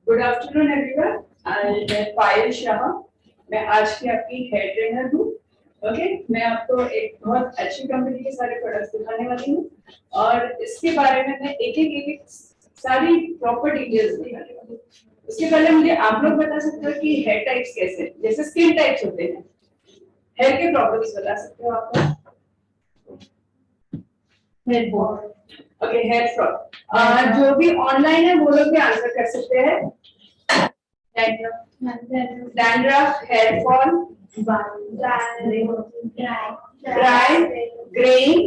Good afternoon everyone, I am Payal Shah. मैं आज की आपकी हेयर ट्रेनर हूँ। ओके, मैं आपको एक बहुत अच्छी कंपनी के सारे प्रोडक्ट्स दिखाने वाली हूँ और इसके बारे में मैं एक सारी प्रॉपर डिटेल्स दिखाने वाली हूँ। उसके पहले मुझे आप लोग बता सकते हो कि हेयर टाइप्स कैसे हैं? जैसे स्किन टाइप्स होते हैं, हेयर के प्रॉब्लम्स बता सकते हो आप? Hair fall, okay, hair fall. जो भी ऑनलाइन है वो लोग भी आंसर कर सकते हैं। Dandruff, hair fall, dry, greying,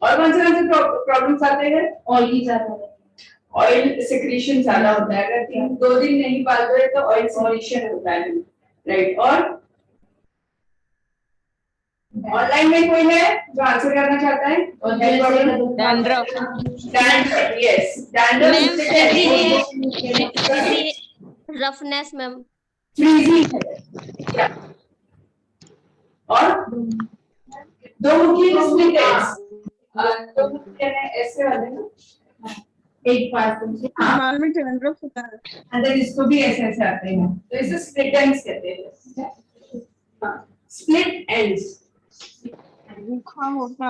और कौन से प्रॉब्लम्स आते हैं? ऑयली ज्यादा, ऑयल सिक्रीशन ज्यादा होता है। अगर 2 दिन नहीं पालते हैं तो ऑयल सिक्रीशन होता है, राइट। और ऑनलाइन में कोई है जो आंसर करना चाहता है? Dandruff, yes, dandruff, roughness ma'am, frizzy है, और दो मुख्य स्प्लिट एंड्स, दो मुख्य ऐसे वाले ना, एक पास बाल में डैंड्रफ होता है, अंदर इसको भी ऐसे ऐसे आते हैं, तो इसे स्प्लिट एंड्स कहते हैं। हाँ, स्प्लिट एंड्स रूखा होता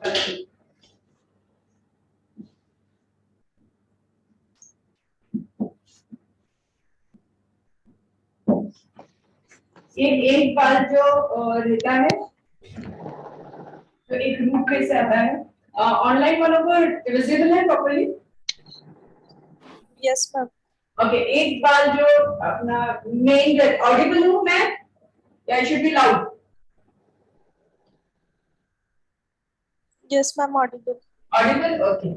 है। ये एक बाल जो रहता है तो एक रूप कैसे आता है? ऑनलाइन वालों को विजिबल है प्रॉपर्ली? Yes ma'am. ओके, एक बाल जो अपना मेन, ऑडिबल हूँ मैं या I should be loud? Yes ma'am, Audible. Audible, okay.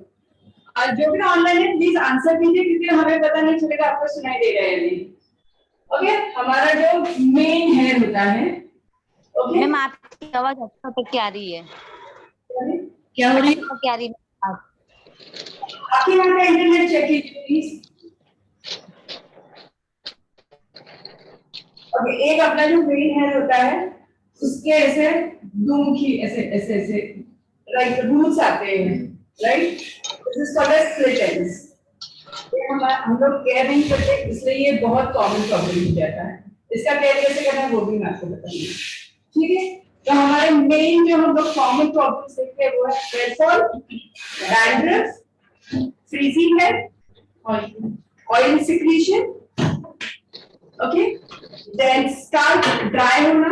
जो भी ऑनलाइन है प्लीज आंसर कीजिए, क्योंकि हमें पता नहीं चलेगा आपको सुनाई दे रहा है या नहीं। ओके, हमारा जो मेन हेयर होता है, ओके मैम आपकी आवाज अच्छा तक क्या आ रही है? क्या हो रही है? क्या आ रही है? आपके यहाँ का इंटरनेट चेक कीजिए प्लीज। ओके, एक अपना जो मेन हेयर होता है उसके ऐसे दुमुखी ऐसे ऐसे ऐसे राइट रूट्स आते हैं, right. This is called as split ends. हम लोग केयर नहीं करते, इसलिए ये बहुत कॉमन प्रॉब्लम हो जाता है। इसका केयर कैसे करना है वो भी मैं आपको बताऊंगी, ठीक है। तो हमारे मेन जो हम लोग कॉमन प्रॉब्लम्स देखते हैं वो है hair fall, dandruff, frizzing hair, oil secretion, okay, then scalp dry होना,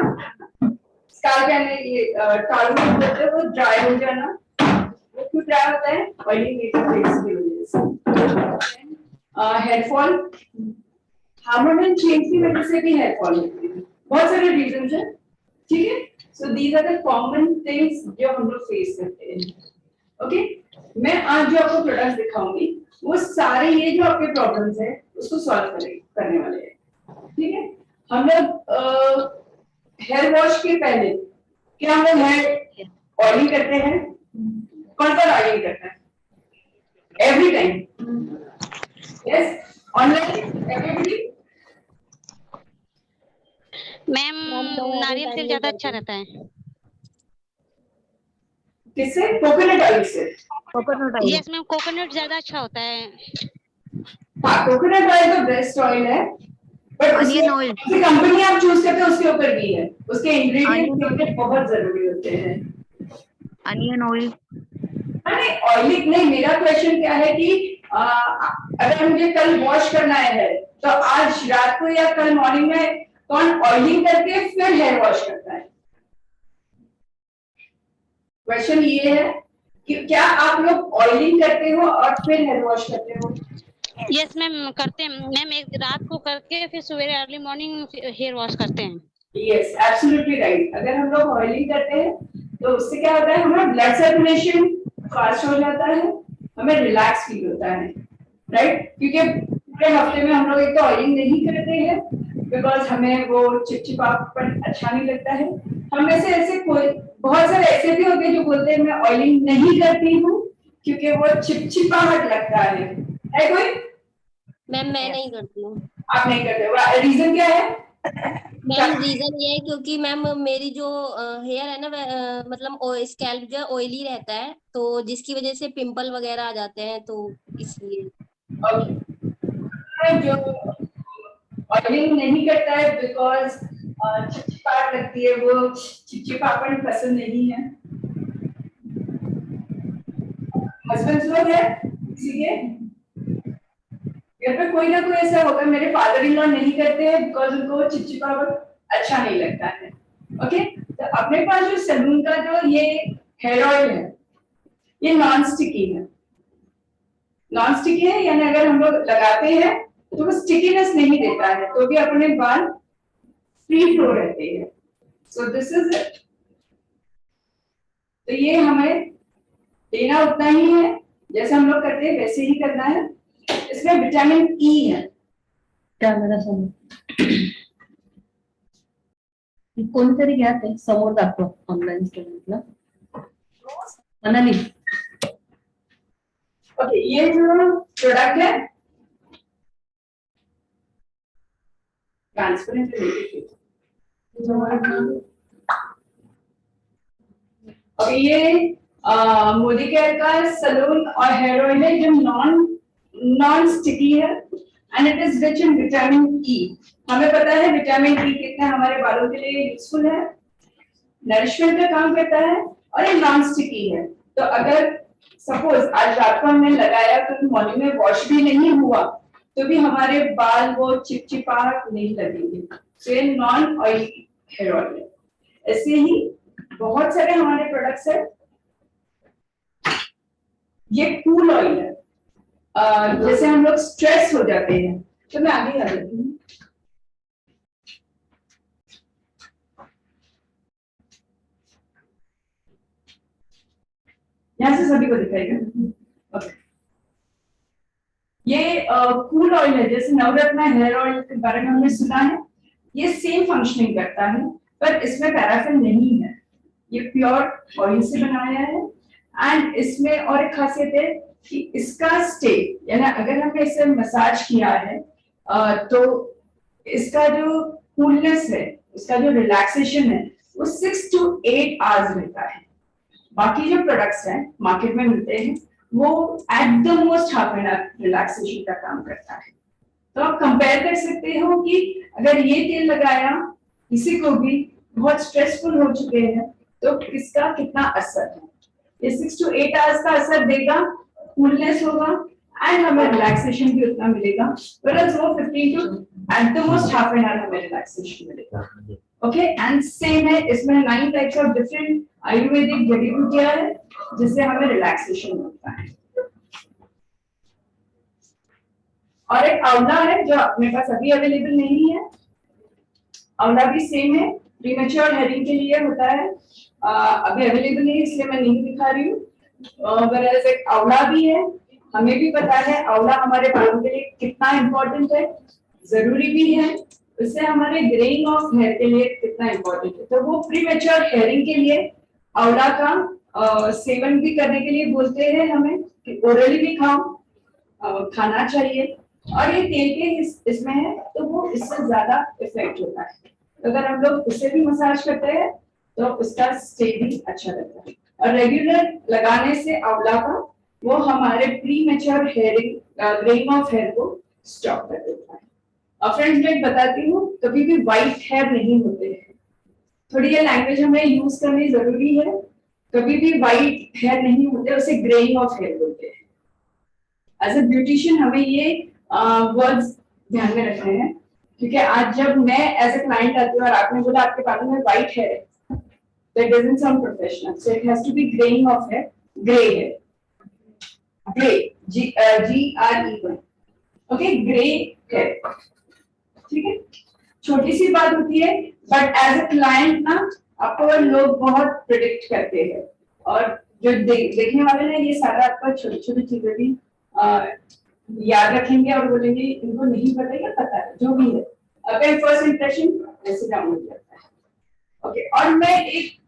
स्काल्प यानी ये टालू होता है वो ड्राई हो जाना। वो क्यों ड्राई होता है? ऑयली मेकअप की वजह से। हेयर फॉल, हार्मोनल चेंज की वजह से भी हेयर फॉल होती है, बहुत सारे रीजंस हैं, ठीक है। So these are the common things जो हम लोग फेस करते हैं। ओके, मैं आज जो आपको प्रोडक्ट्स दिखाऊंगी वो सारे ये जो आपके प्रॉब्लम्स हैं उसको सॉल्व करने वाले हैं, ठीक है। हम लोग हेयर वॉश के पहले क्या हम लोग हेयर ऑयलिंग करते हैं? कौन सा ऑयलिंग करता है? Every time, yes, online everybody. Ma'am नारियल तेल ज्यादा अच्छा रहता है। किससे? कोकोनट ऑयल से। Coconut oil, yes ma'am, coconut ज्यादा अच्छा होता है। हाँ, कोकोनट ऑयल तो बेस्ट ऑयल है, बट अनियन ऑयल, कंपनी आप चूज करते हो उसके ऊपर भी है, उसके इंग्रेडिएंट्स बहुत जरूरी होते हैं। अनियन ऑयल, नहीं ऑयलिंग नहीं, मेरा क्वेश्चन क्या है कि अगर मुझे कल वॉश करना है तो आज रात को या कल मॉर्निंग में कौन ऑयलिंग करके फिर हेयर वॉश करता है? क्वेश्चन ये है कि क्या आप लोग ऑयलिंग करते हो और फिर हेयर वॉश करते हो? यस मैम, करते हैं मैम, एक रात को करके फिर सवेरे अर्ली मॉर्निंग हेयर वॉश करते हैं। Yes, absolutely right. अगर हम लोग ऑयलिंग करते हैं तो उससे क्या होता है, हमारा ब्लड सर्कुलेशन फास्ट हो जाता है, हमें रिलैक्स फील होता है, राइट। क्योंकि पूरे हफ्ते में हम लोग एक तो ऑयलिंग नहीं करते हैं बिकॉज हमें वो चिपचिपापन अच्छा नहीं लगता है। हम में से ऐसे कोई बहुत सारे ऐसे भी होते हैं जो बोलते हैं मैं ऑयलिंग नहीं करती हूँ क्योंकि वो चिपचिपाहट लगता है कोई? मैम मैं नहीं करती हूँ। आप नहीं करते, रीजन क्या है? मैम रीजन ये है क्योंकि मैम मेरी जो हेयर है ना मतलब स्कैल्प जो है ऑयली रहता है, तो जिसकी वजह से पिंपल वगैरह आ जाते हैं, तो इसलिए। और जो ऑयलिंग नहीं करता है बिकॉज चिपचिपाहट लगती है, वो चिपचिपापन पसंद नहीं है। हस्बैंड लोग है किसी के घर पे कोई ना कोई ऐसा होगा, मेरे फादर इन लॉ नहीं करते हैं बिकॉज उनको चिपचिपापन अच्छा नहीं लगता है। ओके, तो अपने पास जो सैलून का जो ये हेयर ऑयल है, ये नॉन स्टिकी है। नॉन स्टिकी है यानी अगर हम लोग लगाते हैं तो वो स्टिकीनेस नहीं देता है, तो भी अपने बाल फ्री फ्लो रहते हैं। सो दिस इज इट। तो ये हमें देना उतना ही है, जैसे हम लोग करते हैं वैसे ही करना है। इसमें विटामिन ई है। क्या मेरा समोर कोणीतरी घ्या ते समोर दाखव ऑनलाईन स्टुडंटला मनाली। ओके, ये जो प्रोडक्ट है ट्रांसपेरेंट और ये मोदी केयर का सलून और हेयर ऑयल है जो नॉन स्टिकी है and it is rich in vitamin E. हमें पता है विटामिन ई कितना हमारे बालों के लिए यूजफुल है, नरिशमेंट का काम करता है और ये नॉन स्टिकी है। तो अगर सपोज आज रात को हमने लगाया तो मॉर्निंग में वॉश भी नहीं हुआ तो भी हमारे बाल वो चिपचिपाहट नहीं लगेंगे। तो ये नॉन ऑयली हेयर ऑयल है। ऐसे ही बहुत सारे हमारे प्रोडक्ट्स है। ये कूल ऑयल है, जैसे हम लोग स्ट्रेस हो जाते हैं तो मैं आगे आ जाती हूँ। यहां से सभी को दिखाएगा। okay. ये कूल ऑयल है, जैसे नवरत्न हेयर ऑयल के बारे में हमने सुना है, ये सेम फंक्शनिंग करता है पर इसमें पैराफिन नहीं है। ये प्योर ऑयल से बनाया है एंड इसमें और एक खासियत है कि इसका स्टे यानी अगर हमने इसे मसाज किया है तो इसका जो कूलनेस है, इसका जो रिलैक्सेशन है वो 6 to 8 आवर्स रहता है। बाकी जो प्रोडक्ट्स हैं मार्केट में मिलते हैं वो at the most half an hour relaxation का काम करता है। तो आप कंपेयर कर सकते हो कि अगर ये तेल लगाया किसी को भी बहुत स्ट्रेसफुल हो चुके हैं तो इसका कितना असर है। ये 6 to 8 आवर्स का असर देगा, कूलनेस होगा एंड हमें रिलैक्सेशन भी उतना मिलेगा, whereas वो 15 to at the most half an hour हमें रिलैक्सेशन मिलेगा। ओके, एंड सेम है, इसमें 9 टाइप्स ऑफ डिफरेंट आयुर्वेदिक जड़ी बूटियां है जिससे हमें रिलैक्सेशन मिलता है। और एक आंवला है जो अपने पास अभी अवेलेबल नहीं है। आंवला भी सेम है, प्रीमेच्योर हेयरिंग के लिए होता है, अभी अवेलेबल नहीं इसलिए मैं नहीं दिखा रही हूँ। whereas एक आंवला भी है, हमें भी पता है आंवला हमारे बालों के लिए कितना इम्पोर्टेंट है, जरूरी भी है, इससे हमारे ग्रेइंग ऑफ हेयर के लिए कितना इम्पोर्टेंट है। तो वो प्रीमेच्योर हेयरिंग के लिए आंवला का सेवन भी करने के लिए बोलते हैं हमें कि ओरली भी खाना चाहिए। और ये तेल के इसमें है तो वो इससे ज्यादा इफेक्ट होता है। तो अगर हम लोग उसे भी मसाज करते हैं तो उसका स्टे भी अच्छा रहता है। और रेगुलर लगाने से आंवला का वो हमारे premature hairing greying of hair को स्टॉप कर देता है। और फ्रेंड्स मैं बताती हूँ कभी भी व्हाइट हेयर नहीं होते हैं, थोड़ी ये लैंग्वेज हमें यूज करनी जरूरी है। कभी भी व्हाइट हेयर नहीं होते, उसे ग्रेइंग ऑफ हेयर बोलते हैं। एज ए ब्यूटिशियन हमें ये वर्ड्स ध्यान में रखने हैं क्योंकि आज जब मैं एज ए क्लाइंट आती हूँ और आपने बोला आपके बालों में व्हाइट हेयर है, that doesn't sound professional, so it has to be graying of hair, gray hair, gray, G-R-E-Y, okay, gray hair, ठीक है। छोटी सी बात होती है बट एज ए क्लाइंट ना आपको लोग बहुत प्रिडिक्ट करते हैं और जो देखने वाले हैं ये सारा आपका छोटी छोटी चीजें भी याद रखेंगे और बोलेंगे इनको नहीं पता या पता है, जो भी है अगर फर्स्ट इंप्रेशन ऐसे डाउन हो जाता है। ओके, और मैं एक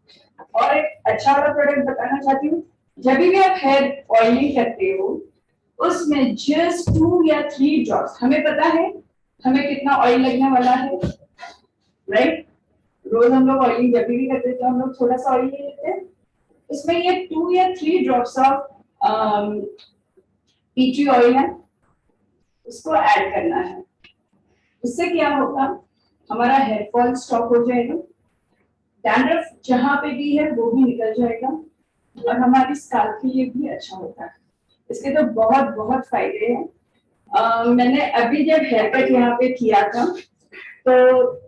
अच्छा वाला प्रोडक्ट बताना चाहती हूँ। जब भी आप हेयर ऑयलिंग करते हो उसमें जस्ट 2 या 3 ड्रॉप्स, हमें पता है हमें कितना ऑयल लगने वाला है, राइट। रोज हम लोग ऑयलिंग जब भी करते हैं तो हम लोग थोड़ा सा ऑयल ले लेते हैं, उसमें ये 2 या 3 drops of T tree oil है, उसको ऐड करना है। उससे क्या होगा, हमारा हेयर फॉल स्टॉप हो जाएगा, डैंड्रफ जहां पे भी है वो भी निकल जाएगा, और हमारी स्काल्प के लिए भी अच्छा होता है। इसके तो बहुत बहुत फायदे हैं। मैंने अभी जब हेयर कट यहाँ पे किया था तो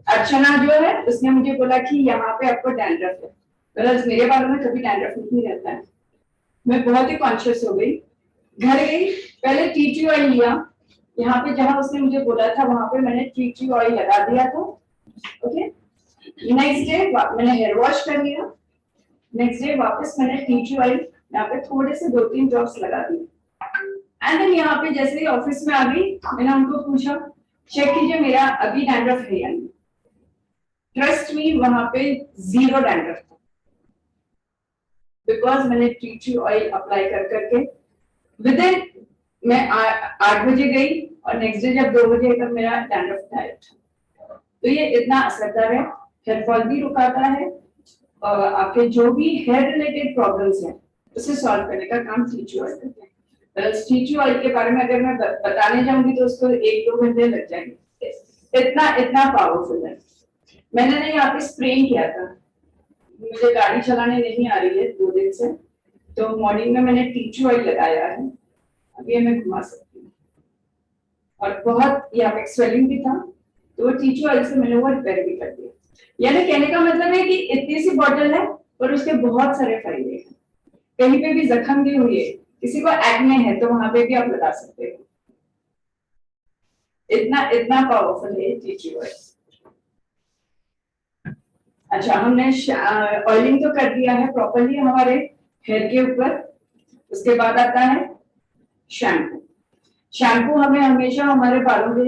अर्चना जो है उसने मुझे बोला कि यहाँ पे आपको डैंड्रफ है, बिकॉज मेरे बालों में कभी डैंड्रफ नहीं रहता है। मैं बहुत ही कॉन्शियस हो गई, घर गई, पहले टी ट्री ऑयल लिया, यहाँ पे जहां उसने मुझे बोला था वहां पे मैंने टी ट्री ऑयल लगा दिया था। ओके, नेक्स्ट डे मैंने हेयर वॉश कर लिया, नेक्स्ट डे वापस मैंने टी ट्री ऑयल यहाँ पे थोड़े से 2-3 ड्रॉप्स लगा दिए, एंड देन यहाँ पे जैसे ही ऑफिस में आ गई मैंने उनको पूछा चेक कीजिए मेरा अभी डैंड्रफ है या नहीं। ट्रस्ट मी, वहां पे 0 डैंड्रफ था, बिकॉज मैंने टी ट्री ऑयल अप्लाई कर करके विद इन, मैं 8 बजे गई और नेक्स्ट डे जब 2 बजे तक मेरा डैंड्रफ गायब था। तो ये इतना असरदार है, हेयर फॉल भी रुकाता है, और आपके जो भी हेयर रिलेटेड प्रॉब्लम्स हैं उसे सॉल्व करने का काम टी ट्री ऑयल करते हैं। टी ट्री ऑयल के बारे में अगर मैं बताने जाऊंगी तो उसको 1-2 घंटे लग जाएंगे, इतना इतना पावरफुल है। मैंने ना यहाँ पे स्प्रेइंग किया था, मुझे गाड़ी चलाने नहीं आ रही है 2 दिन से, तो मॉर्निंग में मैंने टी ट्री ऑयल लगाया है, अभी ये मैं घुमा सकती हूँ, और बहुत यहाँ पे स्वेलिंग भी था, तो वो टी ट्री ऑयल से मैंने वो रिपेयर भी कर दिया। यानी कहने का मतलब है कि इतनी सी बॉटल है और उसके बहुत सारे फायदे हैं। कहीं पे भी जख्म भी हुई है, किसी को एक्ने है तो वहां पे भी आप लगा सकते हो, इतना इतना पावरफुल है टी ट्री ऑयल। अच्छा, हमने ऑयलिंग तो कर दिया है प्रॉपरली हमारे हेयर के ऊपर, उसके बाद आता है शैम्पू। शैम्पू हमें हमेशा हमारे बालों के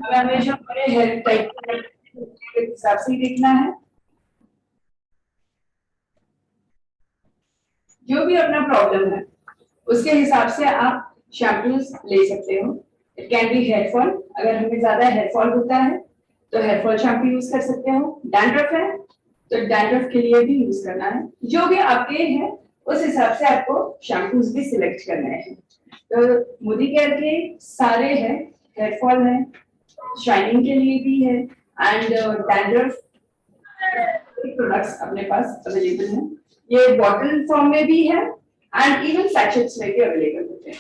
हमें हमेशा हमारे हेयर टाइप के हिसाब से ही देखना है, जो भी अपना प्रॉब्लम है उसके हिसाब से आप शैम्पूज ले सकते हो। It can be here fall, अगर हमें ज्यादा हेयर फॉल होता है तो हेयर फॉल शैम्पू यूज कर सकते हो, डैंड्रफ है तो डैंड्रफ के लिए भी यूज करना है, जो भी आपके हैं उस हिसाब से आपको शैम्पूज भी सिलेक्ट करने हैं। तो मोदी केयर के सारे हैं, हेयर फॉल है, शाइनिंग के लिए भी है, एंड डैंड्रफ प्रोडक्ट्स अपने पास अवेलेबल हैं। ये बॉटल फॉर्म में भी है एंड इवन सैचेट्स में भी अवेलेबल होते हैं।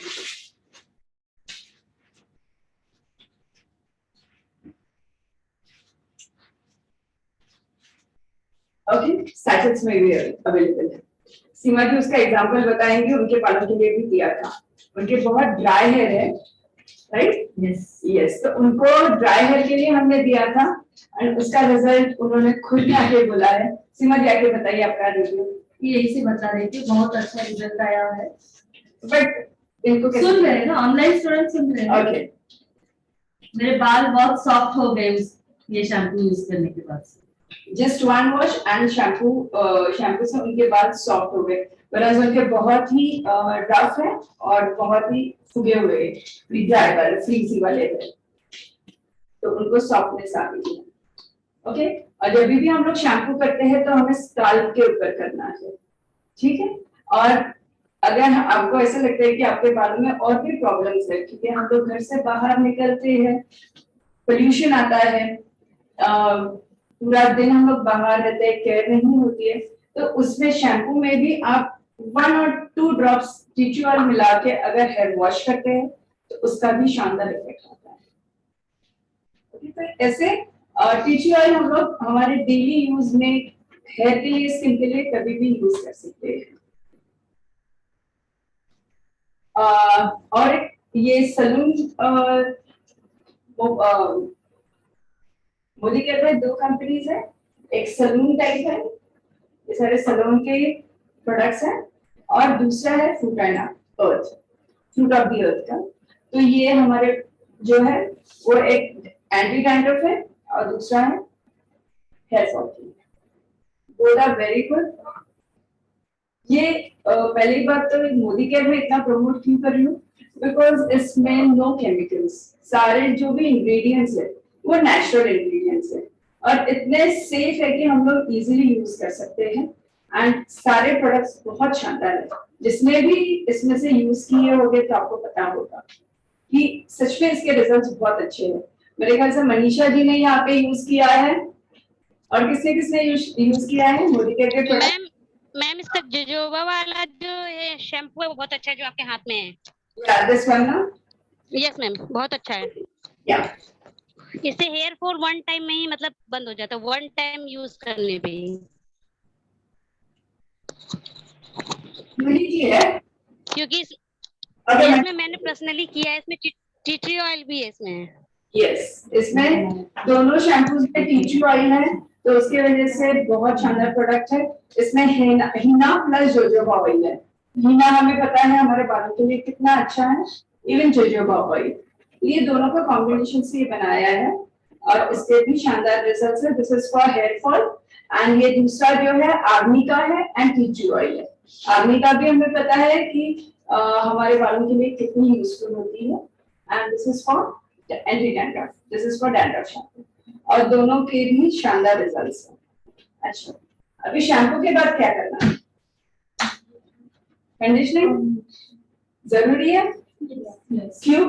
ओके, सैचेट्स में भी अवेलेबल है। सीमा जी उसका एग्जांपल बताएंगे, उनके बालों के लिए भी दिया था, उनके बहुत ड्राई हेयर है, राइट? यस, तो उनको ड्राई हेयर के लिए हमने दिया था एंड उसका रिजल्ट उन्होंने खुद आके बोला है। सीमा जी आके बताइए आपका रिव्यू। यही से बता रही थी, बहुत अच्छा रिजल्ट आया है। बट इनको सुन रहे हैं ना, ऑनलाइन स्टूडेंट सुन रहे हैं। ओके, मेरे बाल बहुत सॉफ्ट हो गए ये शैम्पू यूज करने के बाद से। जस्ट 1 वॉश एंड शैम्पू से उनके बाल सॉफ्ट हो गए, वरना उनके बहुत ही रफ है और बहुत ही फुगे हुए ड्राई वाले फ्रीजी वाले थे, तो उनको सॉफ्टनेस आ गई है। ओके, और जब भी हम लोग शैम्पू करते हैं तो हमें स्काल्प के ऊपर करना है, ठीक है? और अगर आपको ऐसा लगता है कि आपके बालों में और भी प्रॉब्लम्स है, क्योंकि हम लोग घर से बाहर निकलते हैं, पोल्यूशन आता है, पूरा दिन हम लोग बाहर रहते हैं, केयर नहीं होती है, तो उसमें शैम्पू में भी आप 1 और 2 ड्रॉप्स टी ट्री ऑयल मिला के अगर हेयर वॉश करते हैं तो उसका भी शानदार इफेक्ट आता है। तो ऐसे टी ट्री ऑयल हम लोग हमारे डेली यूज में हेयर के लिए, स्किन के लिए कभी भी यूज कर सकते हैं। और ये सलून मोदी कहते हैं 2 कंपनीज है, एक सलून टाइप है, ये सारे सलून के प्रोडक्ट्स हैं, और दूसरा है fruit and earth, fruit of the earth का। तो ये हमारे जो है वो एक एंटी डैंड्रफ है और दूसरा है हेयर फॉल के लिए। Both are very good. ये पहली बात तो मोदी केयर में इतना प्रमोट क्यों कर रही हूँ, बिकॉज इसमें नो केमिकल्स, सारे जो भी इंग्रेडिएंट्स है वो नेचुरल इंग्रेडिएंट्स है और इतने सेफ है कि हम लोग इजीली यूज कर सकते हैं एंड सारे प्रोडक्ट्स बहुत शानदार है। जिसने भी इसमें से यूज किए होंगे तो आपको पता होगा कि सच में इसके रिजल्ट्स बहुत अच्छे हैं। मेरे ख्याल से मनीषा जी ने यहाँ पे यूज किया है और किसने किसने यूज किया है मोदी केयर के प्रोडक्ट? मैम इसका जोजोबा वाला जो ये शैम्पू है वो बहुत अच्छा है जो आपके हाथ में है। या दिस वन ना? यस मैम बहुत अच्छा है। या इससे हेयर फॉल वन टाइम में ही मतलब बंद हो जाता है, वन टाइम यूज करने पे ही। वही की है क्योंकि अगर इसमें मैंने पर्सनली किया है, इसमें टी ट्री ऑयल भी है इसमें। यस, इसमें दोनों शैम्पूज में टी ट्री ऑयल है तो उसकी वजह से बहुत शानदार प्रोडक्ट है। इसमें हीना प्लस जोजोबा ऑयल है। हीना हमें पता है हमारे बालों के लिए कितना अच्छा है, इवन जोजोबा ऑयल, ये दोनों का कॉम्बिनेशन से ये बनाया है और इसके भी शानदार रिजल्ट्स है। This is for hair fall and ये दूसरा जो है आर्मी का है एंड टी ट्री ऑयल है। आर्मी का भी हमें पता है कि हमारे बालों के लिए कितनी यूजफुल होती है and this is for anti dandruff, this is for dandruff shampoo और दोनों के भी शानदार रिजल्ट्स हैं। अच्छा, अभी शैम्पू के बाद क्या करना है? कंडीशनिंग जरूरी है। क्यों?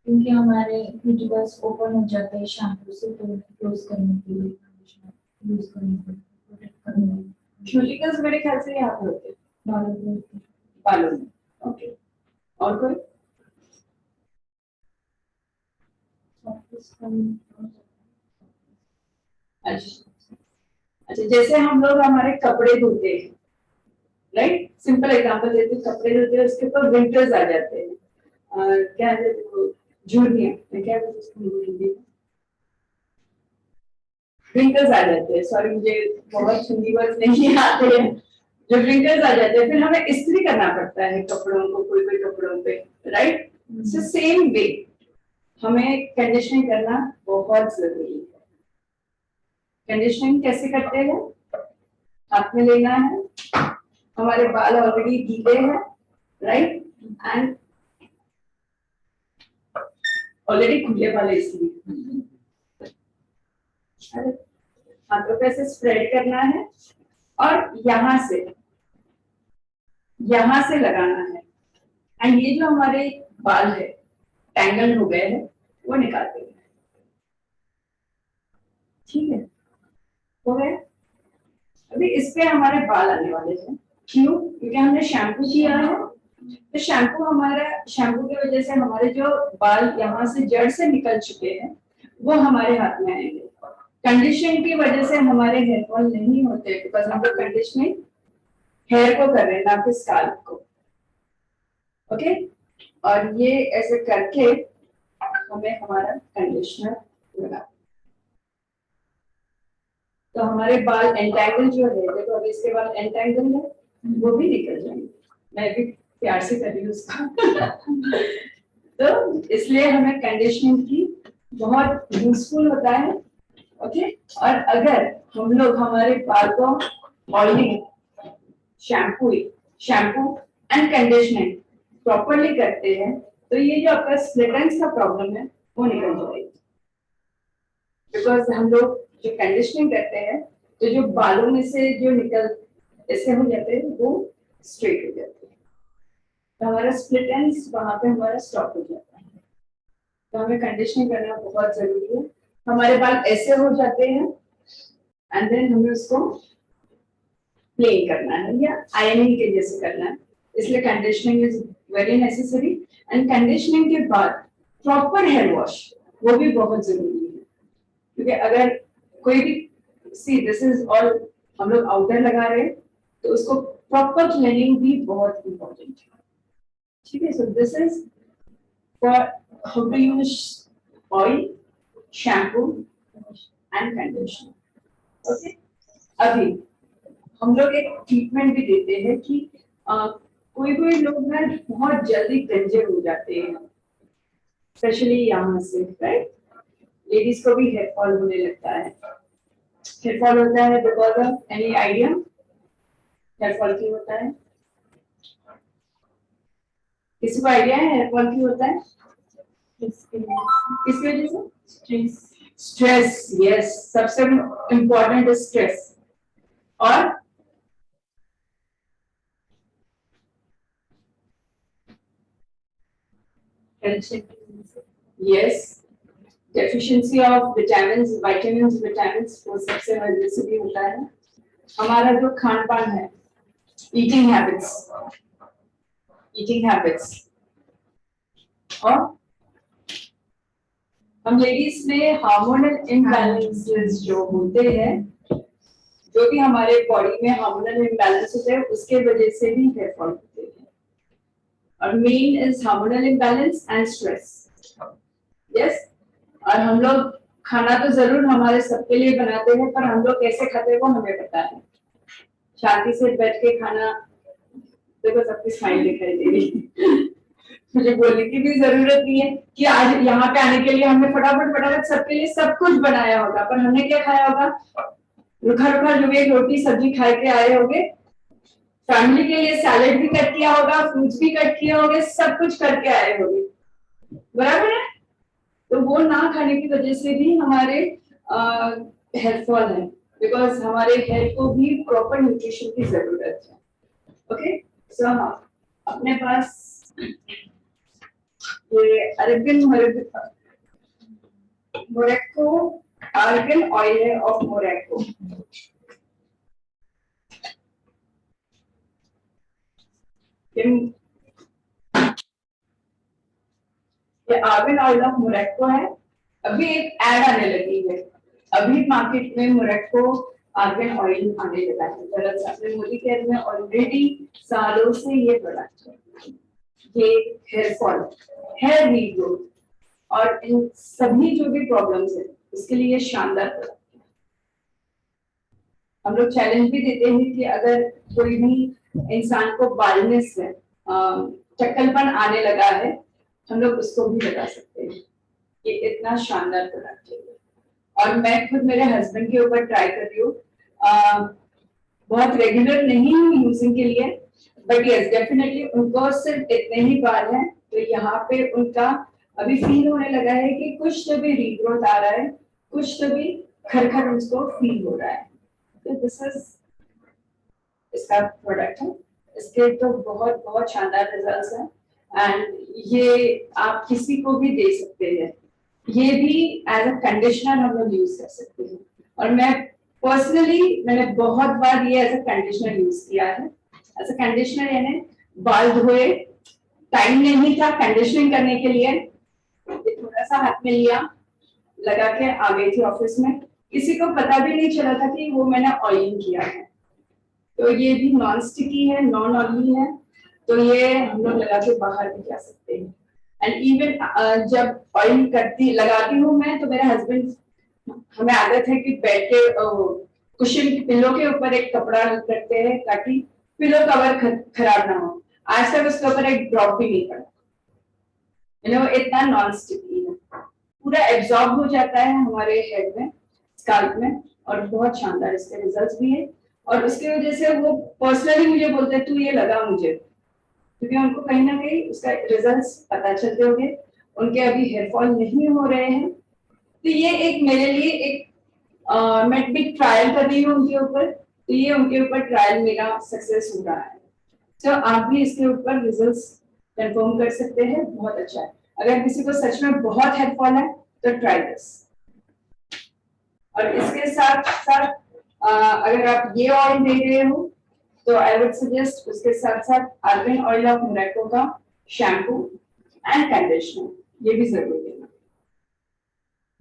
क्योंकि हमारे क्यूटिकल्स ओपन हो जाते हैं शैम्पू से, तो क्लोज करने के लिए यूज करने के लिए प्रोटेक्ट करने के लिए। क्यूटिकल्स मेरे ख्याल से यहाँ पे होते हैं बालों में होते हैं। बालों में। ओके, और कोई? अच्छा अच्छा, जैसे हम लोग हमारे कपड़े धोते हैं, राइट, सिंपल एग्जांपल देते हैं, कपड़े धोते हैं उसके ऊपर विंटर्स आ जाते हैं, क्या कहते हैं वो, झुर्रियां, क्या कहते हैं उसको हिंदी में? विंटर्स आ जाते हैं, सॉरी मुझे बहुत हिंदी वर्ड नहीं आते हैं, जो विंटर्स आ जाते हैं फिर हमें इस्त्री करना पड़ता है कपड़ों को, कोई कोई कपड़ों पे, राइट। सो सेम वे हमें कंडीशनिंग करना बहुत जरूरी है। कंडीशनिंग कैसे करते हैं? हाथ में लेना है, हमारे बाल ऑलरेडी गीले हैं, राइट, एंड ऑलरेडी खुले वाले इसलिए हाथों पे ऐसे स्प्रेड करना है और यहाँ से लगाना है एंड ये जो हमारे बाल है टैंगल हो गए हैं वो निकाल देंगे। ठीक है, हो गया। अभी इस पे हमारे बाल आने वाले हैं, क्यों? क्योंकि हमने शैम्पू किया है तो शैम्पू की वजह से हमारे जो बाल यहाँ से जड़ से निकल चुके हैं वो हमारे हाथ में आएंगे। कंडीशनिंग की वजह से हमारे हेयर फॉल नहीं होते बिकॉज हम लोग कंडीशनिंग हेयर को कर रहे हैं ना कि स्काल्प को। ओके, और ये ऐसे करके हमें हमारा कंडीशनर लगा, तो हमारे बाल एंटेंगल जो है, देखो अभी इसके बाद एंटेंगल है वो भी निकल जाएंगे। मैं भी प्यार से कर रही हूँ उसका तो इसलिए हमें कंडीशनिंग की बहुत यूजफुल होता है। ओके, और अगर हम लोग हमारे बाल को oiling, shampoo and conditioning properly करते हैं तो ये जो आपका स्प्लिट एंड्स का प्रॉब्लम है वो निकल जाएगी। बिकॉज हम लोग जो कंडीशनिंग करते हैं तो जो बालों में से जो निकल ऐसे हो जाते हैं वो स्ट्रेट हो जाते हैं, तो हमारा स्प्लिट एंड्स वहां पे हमारा स्टॉप हो जाता है। तो हमें कंडीशनिंग करना बहुत जरूरी है। हमारे बाल ऐसे हो जाते हैं एंड देन हमें उसको प्लेन करना है या आयनिंग के जैसे करना है, इसलिए conditioning is very necessary. And conditioning के बाद प्रॉपर हेयर वॉश वो भी बहुत जरूरी है, क्योंकि अगर कोई भी सी दिस इज ऑल हम लोग आउटर लगा रहे हैं तो उसको प्रॉपर क्लीनिंग भी बहुत इंपॉर्टेंट है। ठीक है, so this is for how to use oil, shampoo and conditioner. Okay, अभी हम लोग एक ट्रीटमेंट भी देते हैं कि कोई लोग ना बहुत जल्दी गंजे हो जाते हैं, स्पेशली यहाँ से, राइट। लेडीज को भी हेयर फॉल होने लगता है। हेयर फॉल होता है because of any idea? Hair fall क्यों होता है? किसी को आइडिया है हेयर फॉल क्यों होता है? किसकी वजह से? स्ट्रेस। स्ट्रेस, यस, सबसे इम्पोर्टेंट है स्ट्रेस। और यस, डेफिशिएंसी ऑफ विटामिन्स वो सबसे वजह से भी होता है। हमारा जो खान पान है, ईटिंग हैबिट्स, और हम लेडीज में हार्मोनल इम्बैलेंसेस जो होते हैं, जो भी हमारे बॉडी में हार्मोनल इम्बैलेंस होते हैं, उसके वजह से भी हेयर फॉल होते हैं। और main is hormonal imbalance and stress. Yes, और हम लोग खाना तो जरूर हमारे सबके लिए बनाते हैं, पर हम लोग कैसे खाते हैं वो हमें पता है। शांति से बैठ के खाना, देखो सबकी स्माइल दिखाई दे रही मुझे बोलने की भी जरूरत नहीं है कि आज यहाँ पे आने के लिए हमने फटाफट सबके लिए सब कुछ बनाया होगा, पर हमने क्या खाया होगा? रुखा जो एक रोटी सब्जी खा के आए होंगे, फैमिली के लिए सैलेड भी कट किया होगा, फ्रूट्स भी कट किए होंगे, सब कुछ करके आए होंगे, बराबर है? तो वो ना खाने की वजह से भी हमारे हेयर फॉल है, बिकॉज हमारे हेयर को भी प्रॉपर न्यूट्रिशन की जरूरत है। ओके, सो अपने पास ये मोरक्को आर्गन ऑयल है ऑफ मोरक्को। ये आर्गन ऑयल ऑफ मोरक्को है। अभी एक ऐड आने लगी है, अभी मार्केट में मोरक्को आर्गन ऑयल आने लगा है। दरअसल अपने मोदी केयर में ऑलरेडी सालों से ये प्रोडक्ट है। ये हेयर फॉल, हेयर रीग्रोथ और इन सभी जो भी प्रॉब्लम्स है, उसके लिए शानदार प्रोडक्ट है। हम लोग चैलेंज भी देते हैं कि अगर कोई भी इंसान को बालनेस है, टक्कलपन आने लगा है, हम लोग उसको भी लगा सकते हैं। ये इतना शानदार प्रोडक्ट है और मैं खुद मेरे हस्बैंड के ऊपर ट्राई कर रही हूँ। बहुत रेगुलर नहीं हूँ यूजिंग के लिए, बट यस डेफिनेटली उनको सिर्फ इतने ही बाल हैं, तो यहाँ पे उनका अभी फील होने लगा है कि कुछ तो भी रीग्रोथ आ रहा है, कुछ तो भी खरखर उसको फील हो रहा है। तो दिस इज इसका प्रोडक्ट है। इसके तो बहुत बहुत शानदार रिजल्ट्स हैं एंड ये आप किसी को भी दे सकते हैं। ये भी एज अ कंडीशनर हम लोग यूज कर सकते हैं और मैं पर्सनली मैंने बहुत बार ये एज अ कंडीशनर यूज किया है। एज अ कंडीशनर यानी बाल धोए, टाइम नहीं था कंडीशनिंग करने के लिए, थोड़ा सा हाथ में लिया, लगा के आ गई थी ऑफिस में, किसी को पता भी नहीं चला था कि वो मैंने ऑयलिंग किया है। तो ये भी नॉन स्टिकी है, नॉन ऑयली है, तो ये हम लोग लगा के बाहर भी जा सकते हैं। एंड इवन जब ऑयल लगाती हूँ मैं, तो मेरे हस्बैंड, हमें आदत है कि बैठ के कुशन पिलो के ऊपर एक कपड़ा रखते हैं ताकि पिलो कवर खराब ना हो। आज तक उसके ऊपर एक ड्रॉप भी नहीं पड़ा। इतना नॉन स्टिकी है, पूरा एब्जॉर्ब हो जाता है हमारे हेड में, स्काल्प में, और बहुत शानदार इसके रिजल्ट्स भी है। और उसकी वजह से वो पर्सनली मुझे बोलते हैं तू ये लगा मुझे, क्योंकि उनको कहीं ना कहीं उसका रिजल्ट्स पता चलते होंगे, उनके अभी हेयर फॉल नहीं हो रहे हैं। तो ये एक मेरे लिए एक मैं भी ट्रायल कर रही हूँ उनके ऊपर, तो ये उनके ऊपर ट्रायल मेरा सक्सेस हो रहा है। तो आप भी इसके ऊपर रिजल्ट्स कंफर्म कर सकते हैं, बहुत अच्छा है। अगर किसी को सच में बहुत हेयर फॉल है तो ट्राई दिस। और इसके साथ साथ अगर आप ये ऑयल दे रहे हो तो आई वुड सजेस्ट उसके साथ साथ आर्गन ऑयल ऑफ मोरक्को का शैम्पू एंड कंडीशनर, ये भी जरूर देना।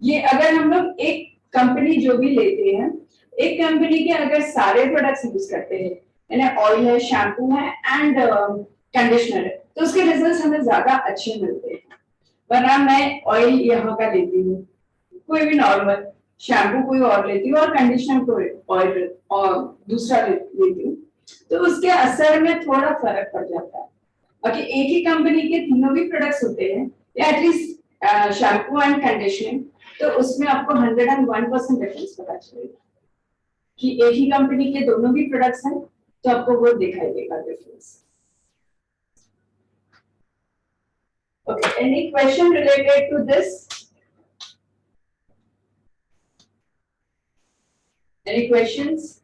ये अगर हम लोग एक कंपनी जो भी लेते हैं, एक कंपनी के अगर सारे प्रोडक्ट्स यूज करते हैं, यानी ऑयल है, शैम्पू है एंड कंडीशनर है, तो उसके रिजल्ट्स हमें ज्यादा अच्छे मिलते हैं। वरना मैं ऑयल यहाँ का लेती हूँ, कोई भी नॉर्मल, शैम्पू कोई और लेती हूँ और कंडीशनर कोई ऑयल और दूसरा लेती हूँ, तो उसके असर में थोड़ा फर्क पड़ जाता है। बाकी एक ही कंपनी के तीनों भी प्रोडक्ट्स होते हैं, या एटलीस्ट शैम्पू एंड कंडीशनिंग, तो उसमें आपको 101% डिफरेंस पता चलेगा कि एक ही कंपनी के दोनों भी प्रोडक्ट्स हैं, तो आपको वो दिखाई देगा difference. Okay, any question related to this? Any questions?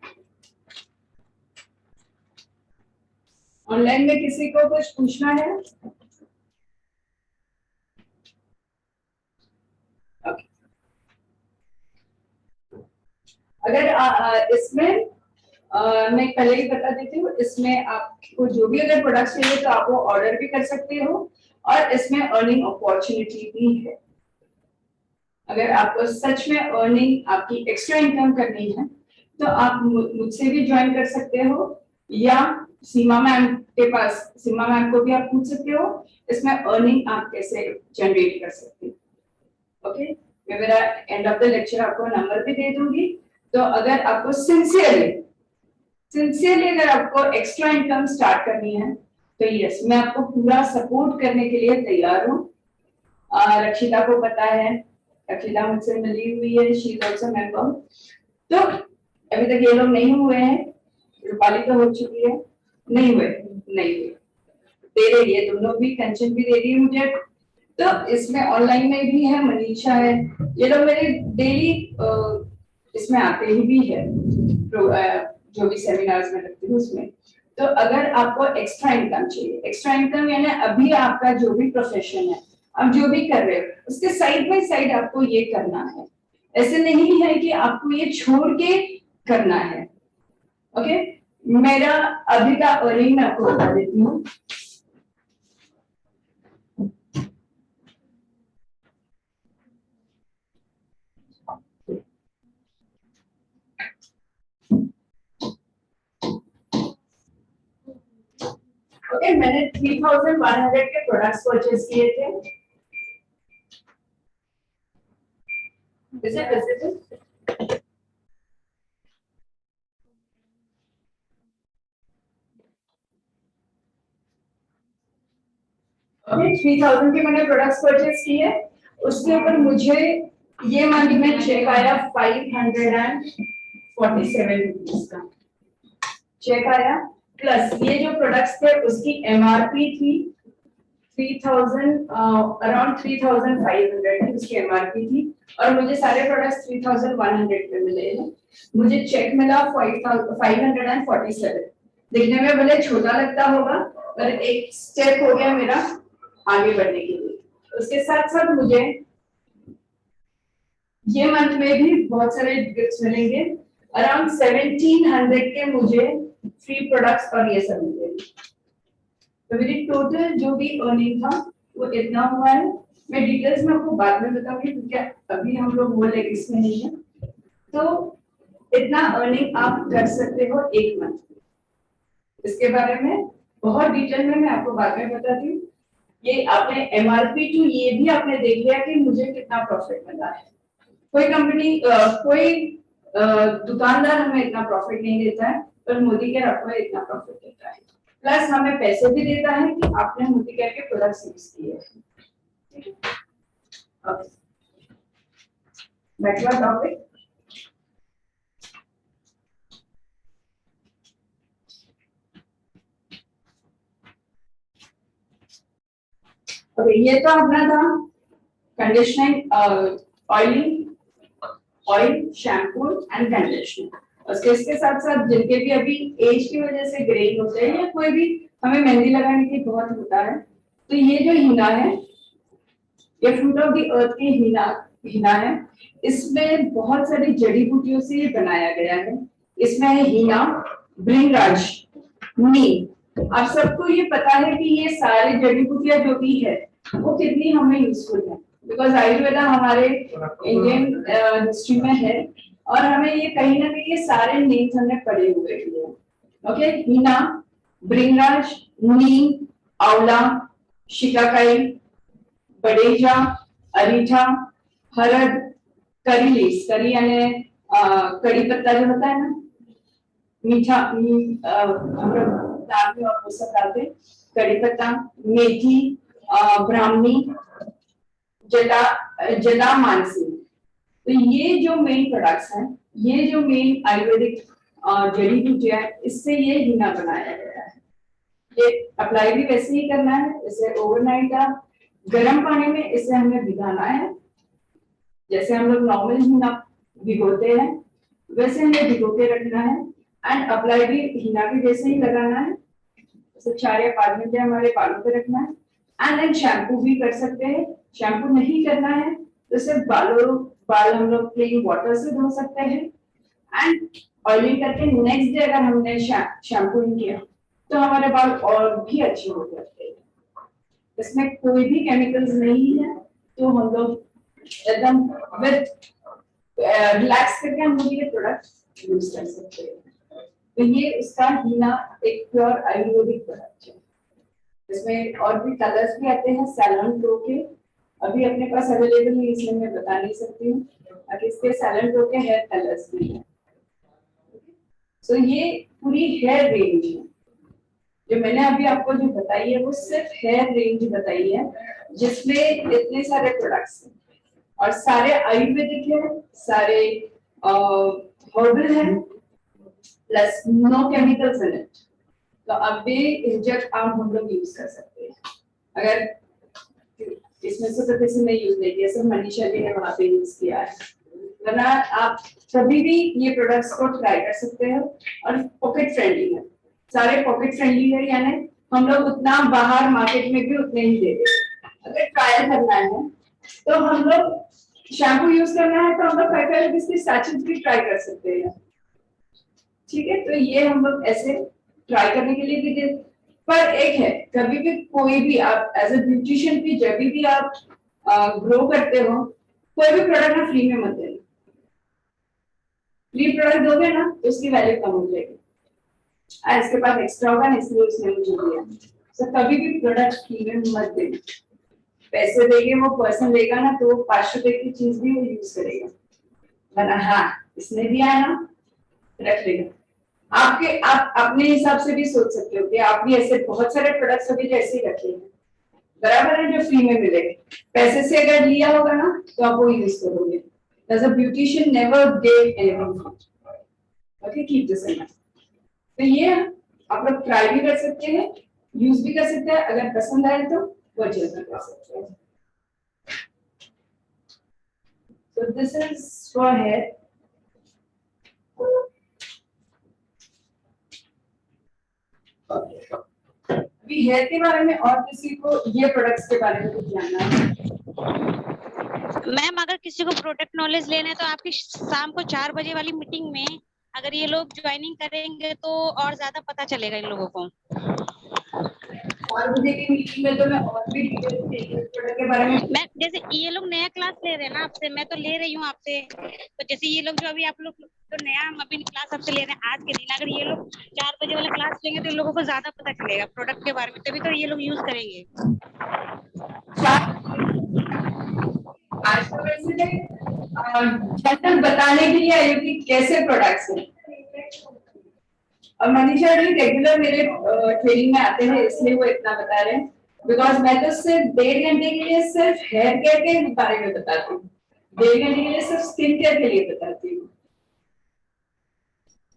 Online में किसी को कुछ पूछना है? Okay. अगर इसमें मैं पहले ही बता देती हूँ, इसमें आपको जो भी अगर प्रोडक्ट चाहिए तो आप वो ऑर्डर भी कर सकते हो और इसमें अर्निंग अपॉर्चुनिटी भी है। अगर आपको सच में अर्निंग, आपकी एक्स्ट्रा इनकम करनी है तो आप मुझसे भी ज्वाइन कर सकते हो या सीमा मैम के पास, सीमा मैम को भी आप पूछ सकते हो इसमें अर्निंग आप कैसे जनरेट कर सकते हो। ओके, मैं मेरा एंड ऑफ द लेक्चर आपको नंबर भी दे दूंगी। तो अगर आपको सिंसियरली अगर आपको एक्स्ट्रा इनकम स्टार्ट करनी है तो यस, मैं आपको पूरा सपोर्ट करने के लिए तैयार हूँ। रक्षिता को पता है, रक्षिता मुझसे मिली हुई है, शी इज आल्सो मेंबर। तो अभी तक ये लोग नहीं हुए हैं, रूपाली तो हो चुकी है, नहीं हुए दे रही है, दोनों भी टेंशन भी दे रही है मुझे। तो इसमें ऑनलाइन में भी है, मनीषा है, ये लोग मेरे डेली इसमें आते ही भी है, जो भी सेमिनार्स में लगती हूँ उसमें। तो अगर आपको एक्स्ट्रा इनकम चाहिए, एक्स्ट्रा इनकम यानी अभी आपका जो भी प्रोफेशन है, आप जो भी कर रहे हो उसके साइड बाय साइड आपको ये करना है, ऐसे नहीं है कि आपको ये छोड़ के करना है। ओके, मेरा अभी का अर्निंग मैं आपको बता देती हूँ। ओके, मैंने 3100 के प्रोडक्ट्स परचेज किए थे। Is it visible? ओके, 3000 के मैंने प्रोडक्ट्स परचेज किए, उसके ऊपर मुझे ये मंथ में चेक आया 547 रुपीज का चेक आया, प्लस ये जो प्रोडक्ट्स थे उसकी एमआरपी थी 3000, अराउंड 3500 की उसकी एमआरपी थी, और मुझे सारे प्रोडक्ट्स 3100 पे मिले हैं। मुझे चेक मिला 547। दिखने में भले छोटा लगता होगा पर एक स्टेप हो गया मेरा आगे बढ़ने के लिए। उसके साथ साथ मुझे ये मंथ में भी बहुत सारे गिफ्ट्स मिलेंगे, अराउंड 1700 के मुझे फ्री प्रोडक्ट्स और ये सब मिलेंगे। तो मेरी टोटल जो भी अर्निंग था वो इतना हुआ है। मैं डिटेल्स में आपको बाद में बताऊंगी क्योंकि अभी हम लोग वो लेके इसमें नहीं है। तो इतना अर्निंग आप कर सकते हो एक मंथ। इसके बारे में बहुत डिटेल में मैं आपको बाद में बताती हूँ। ये आपने एमआरपी टू ये भी आपने देख लिया कि मुझे कितना प्रॉफिट मिला है। कोई कंपनी कोई दुकानदार हमें इतना प्रॉफिट नहीं देता है, पर मोदी केयर आपको इतना प्रॉफिट देता है, प्लस हमें पैसे भी देता है कि आपने मोदी केयर के प्रोडक्ट्स यूज किए। नेक्स्ट टॉपिक, ये तो अपना था conditioning, oil, shampoo and conditioner. उसके इसके साथ साथ जिनके भी अभी एज की वजह से ग्रेइंग होते हैं या कोई भी हमें मेहंदी लगाने की बहुत होता है, तो ये जो हीना है ये फ्रूट ऑफ द अर्थ की हीना है। इसमें बहुत सारी जड़ी बूटियों से ये बनाया गया है। इसमें है हीना, भृंगराज, नीम। आप सबको ये पता है कि ये सारी जड़ी बूटियां जो भी है वो कितनी हमें यूजफुल है, बिकॉज आयुर्वेदा हमारे इंडियन हिस्ट्री में है और हमें ये कहीं ना कहीं ये सारे नेम्स हमने पढ़े हुए भी है। ओके, हीना, भृंगराज, नीम, आंवला, शिकाकाई, बड़ेजा, अरीठा, हरद, करी लीव्स, करी यानी कड़ी पत्ता जो होता है ना, मीठा हम लोग दाल में और वो सब डालते, कड़ी पत्ता, मेथी, ब्राह्मणी, जटा मानसी। तो ये जो मेन प्रोडक्ट्स हैं, ये जो मेन आयुर्वेदिक जड़ी बूटियां, इससे ये हीना बनाया गया है। ये अप्लाई भी वैसे ही करना है, इसे ओवरनाइट आप गर्म पानी में इसे हमें भिगाना है, जैसे हम लोग नॉर्मल हीना भिगोते हैं वैसे हमें भिगो के रखना है। एंड अप्लाई भी हीना भी वैसे ही लगाना है, जैसे 4 या 5 घंटे हमारे बालों पे रखना है। एंड देन शैम्पू भी कर सकते हैं। शैम्पू नहीं करना है तो सिर्फ बाल हम लोग प्लेन वाटर से धो सकते हैं। एंड ऑयलिंग करके नेक्स्ट डे अगर हमने शैम्पू किया तो हमारे बाल और भी अच्छे हो जाते हैं। इसमें कोई भी केमिकल्स नहीं है, तो हम लोग एकदम विद रिलैक्स करके हम लोग ये प्रोडक्ट यूज कर सकते हैं। तो ये उसका हीना एक प्योर आयुर्वेदिक प्रोडक्ट है। इसमें और भी कलर्स भी आते हैं सैलॉन ग्लो के, अभी अपने पास अवेलेबल नहीं इसलिए मैं बता नहीं सकती हूँ। अगर इसके सैलॉन ग्लो के हेयर कलर्स भी हैं। सो ये पूरी हेयर रेंज है जो मैंने अभी आपको जो बताई है, वो सिर्फ हेयर रेंज बताई है जिसमें इतने सारे प्रोडक्ट्स हैं और सारे आयुर्वेदिक है, सारे हर्बल है, plus no chemicals in it. तो अब ये जब आप हम लोग यूज कर सकते हैं। अगर इसमें से तो किसी ने यूज नहीं किया, सिर्फ मनीषा जी ने वहां पे यूज किया है, वरना आप कभी भी ये प्रोडक्ट्स को ट्राई कर सकते हो। और पॉकेट फ्रेंडली है, सारे पॉकेट फ्रेंडली है, यानी हम लोग उतना बाहर मार्केट में भी उतने ही देते। अगर ट्रायल करना है तो हम लोग शैम्पू यूज करना है तो हम लोग 5 रुपीज की सैचेट भी ट्राई कर सकते हैं। ठीक है, तो ये हम लोग ऐसे ट्राई करने के लिए भी दे। पर एक है, कभी भी कोई भी आप एज ए ब्यूटिशियन भी जब भी आप ग्रो करते हो, कोई भी प्रोडक्ट ना फ्री में मत देना। फ्री प्रोडक्ट दोगे ना तो उसकी वैल्यू कम हो जाएगी। इसके पास एक्स्ट्रा होगा ना इसलिए उसने मुझे दिया। तो कभी भी प्रोडक्ट फ्री में मत देना। पैसे देंगे वो पर्सन लेगा ना तो 5 रुपए की चीज भी वो यूज करेगा, वरना हाँ इसने दिया है ना रख लेगा। आप अपने हिसाब से भी सोच सकते हो कि आप भी ऐसे बहुत सारे प्रोडक्ट्स अभी जैसे ही रखे हैं, बराबर है, जो फ्री में मिलेगा। पैसे से अगर लिया होगा ना तो आप वो यूज करोगे। As a beautician never gave anything free. Okay, keep this in mind. तो ये आप लोग ट्राई भी कर सकते हैं, यूज भी कर सकते हैं, अगर पसंद आए तो परचेज भी कर सकते हैं। So this is for hair. अभी हेयर के बारे में और किसी को ये प्रोडक्ट्स के बारे में कुछ जानना है? मैम अगर किसी को प्रोडक्ट नॉलेज लेना है तो आपकी शाम को 4 बजे वाली मीटिंग में अगर ये लोग ज्वाइनिंग करेंगे तो और ज्यादा पता चलेगा इन लोगों को। और मुझे की मीटिंग में तो मैं और भी डिटेल्स प्रोडक्ट के बारे में। मैं जैसे ये लोग नया क्लास ले रहे हैं ना आपसे, मैं तो ले रही हूँ आपसे, तो जैसे ये लोग जो अभी आप लोग तो नया हम अभी क्लास आपसे ले रहे हैं आज के दिन, अगर ये लोग 4 बजे वाला क्लास लेंगे तो इन लोगों को ज्यादा पता चलेगा प्रोडक्ट के बारे में, तभी तो ये लोग यूज करेंगे। आज तो वैसे जनरल बताने के लिए आई हूँ कि कैसे प्रोडक्ट्स हैं। और मनीषा जी रेगुलर मेरे ट्रेनिंग में आते हैं इसलिए वो इतना बता रहे हैं, बिकॉज मैं तो सिर्फ 1.5 घंटे के लिए सिर्फ हेयर केयर के बारे में बताती हूँ, 1.5 घंटे के लिए सिर्फ स्किन केयर के लिए बताती हूँ।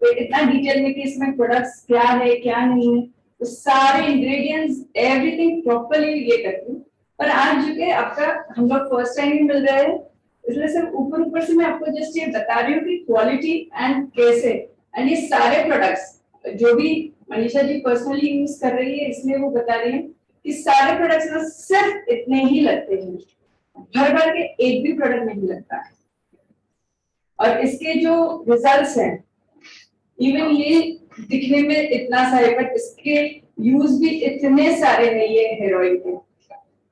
तो इतना डिटेल में कि इसमें प्रोडक्ट्स क्या है क्या नहीं है, तो सारे इंग्रेडिएंट्स एवरीथिंग प्रॉपर्ली ये करती हूँ। पर आज जो कि आपका हम लोग फर्स्ट टाइम ही मिल रहे हैं, इसलिए सिर्फ ऊपर से मैं आपको जस्ट ये बता रही हूँ कि क्वालिटी एंड कैसे, एंड ये सारे प्रोडक्ट्स जो भी मनीषा जी पर्सनली यूज कर रही है इसलिए वो बता रही है कि सारे प्रोडक्ट्स में सिर्फ इतने ही लगते हैं, भर के एक भी प्रोडक्ट नहीं लगता है। और इसके जो रिजल्ट्स हैं, इवन ये दिखने में इतना सारे, बट इसके यूज भी इतने सारे हैं ये हेयर ऑयल के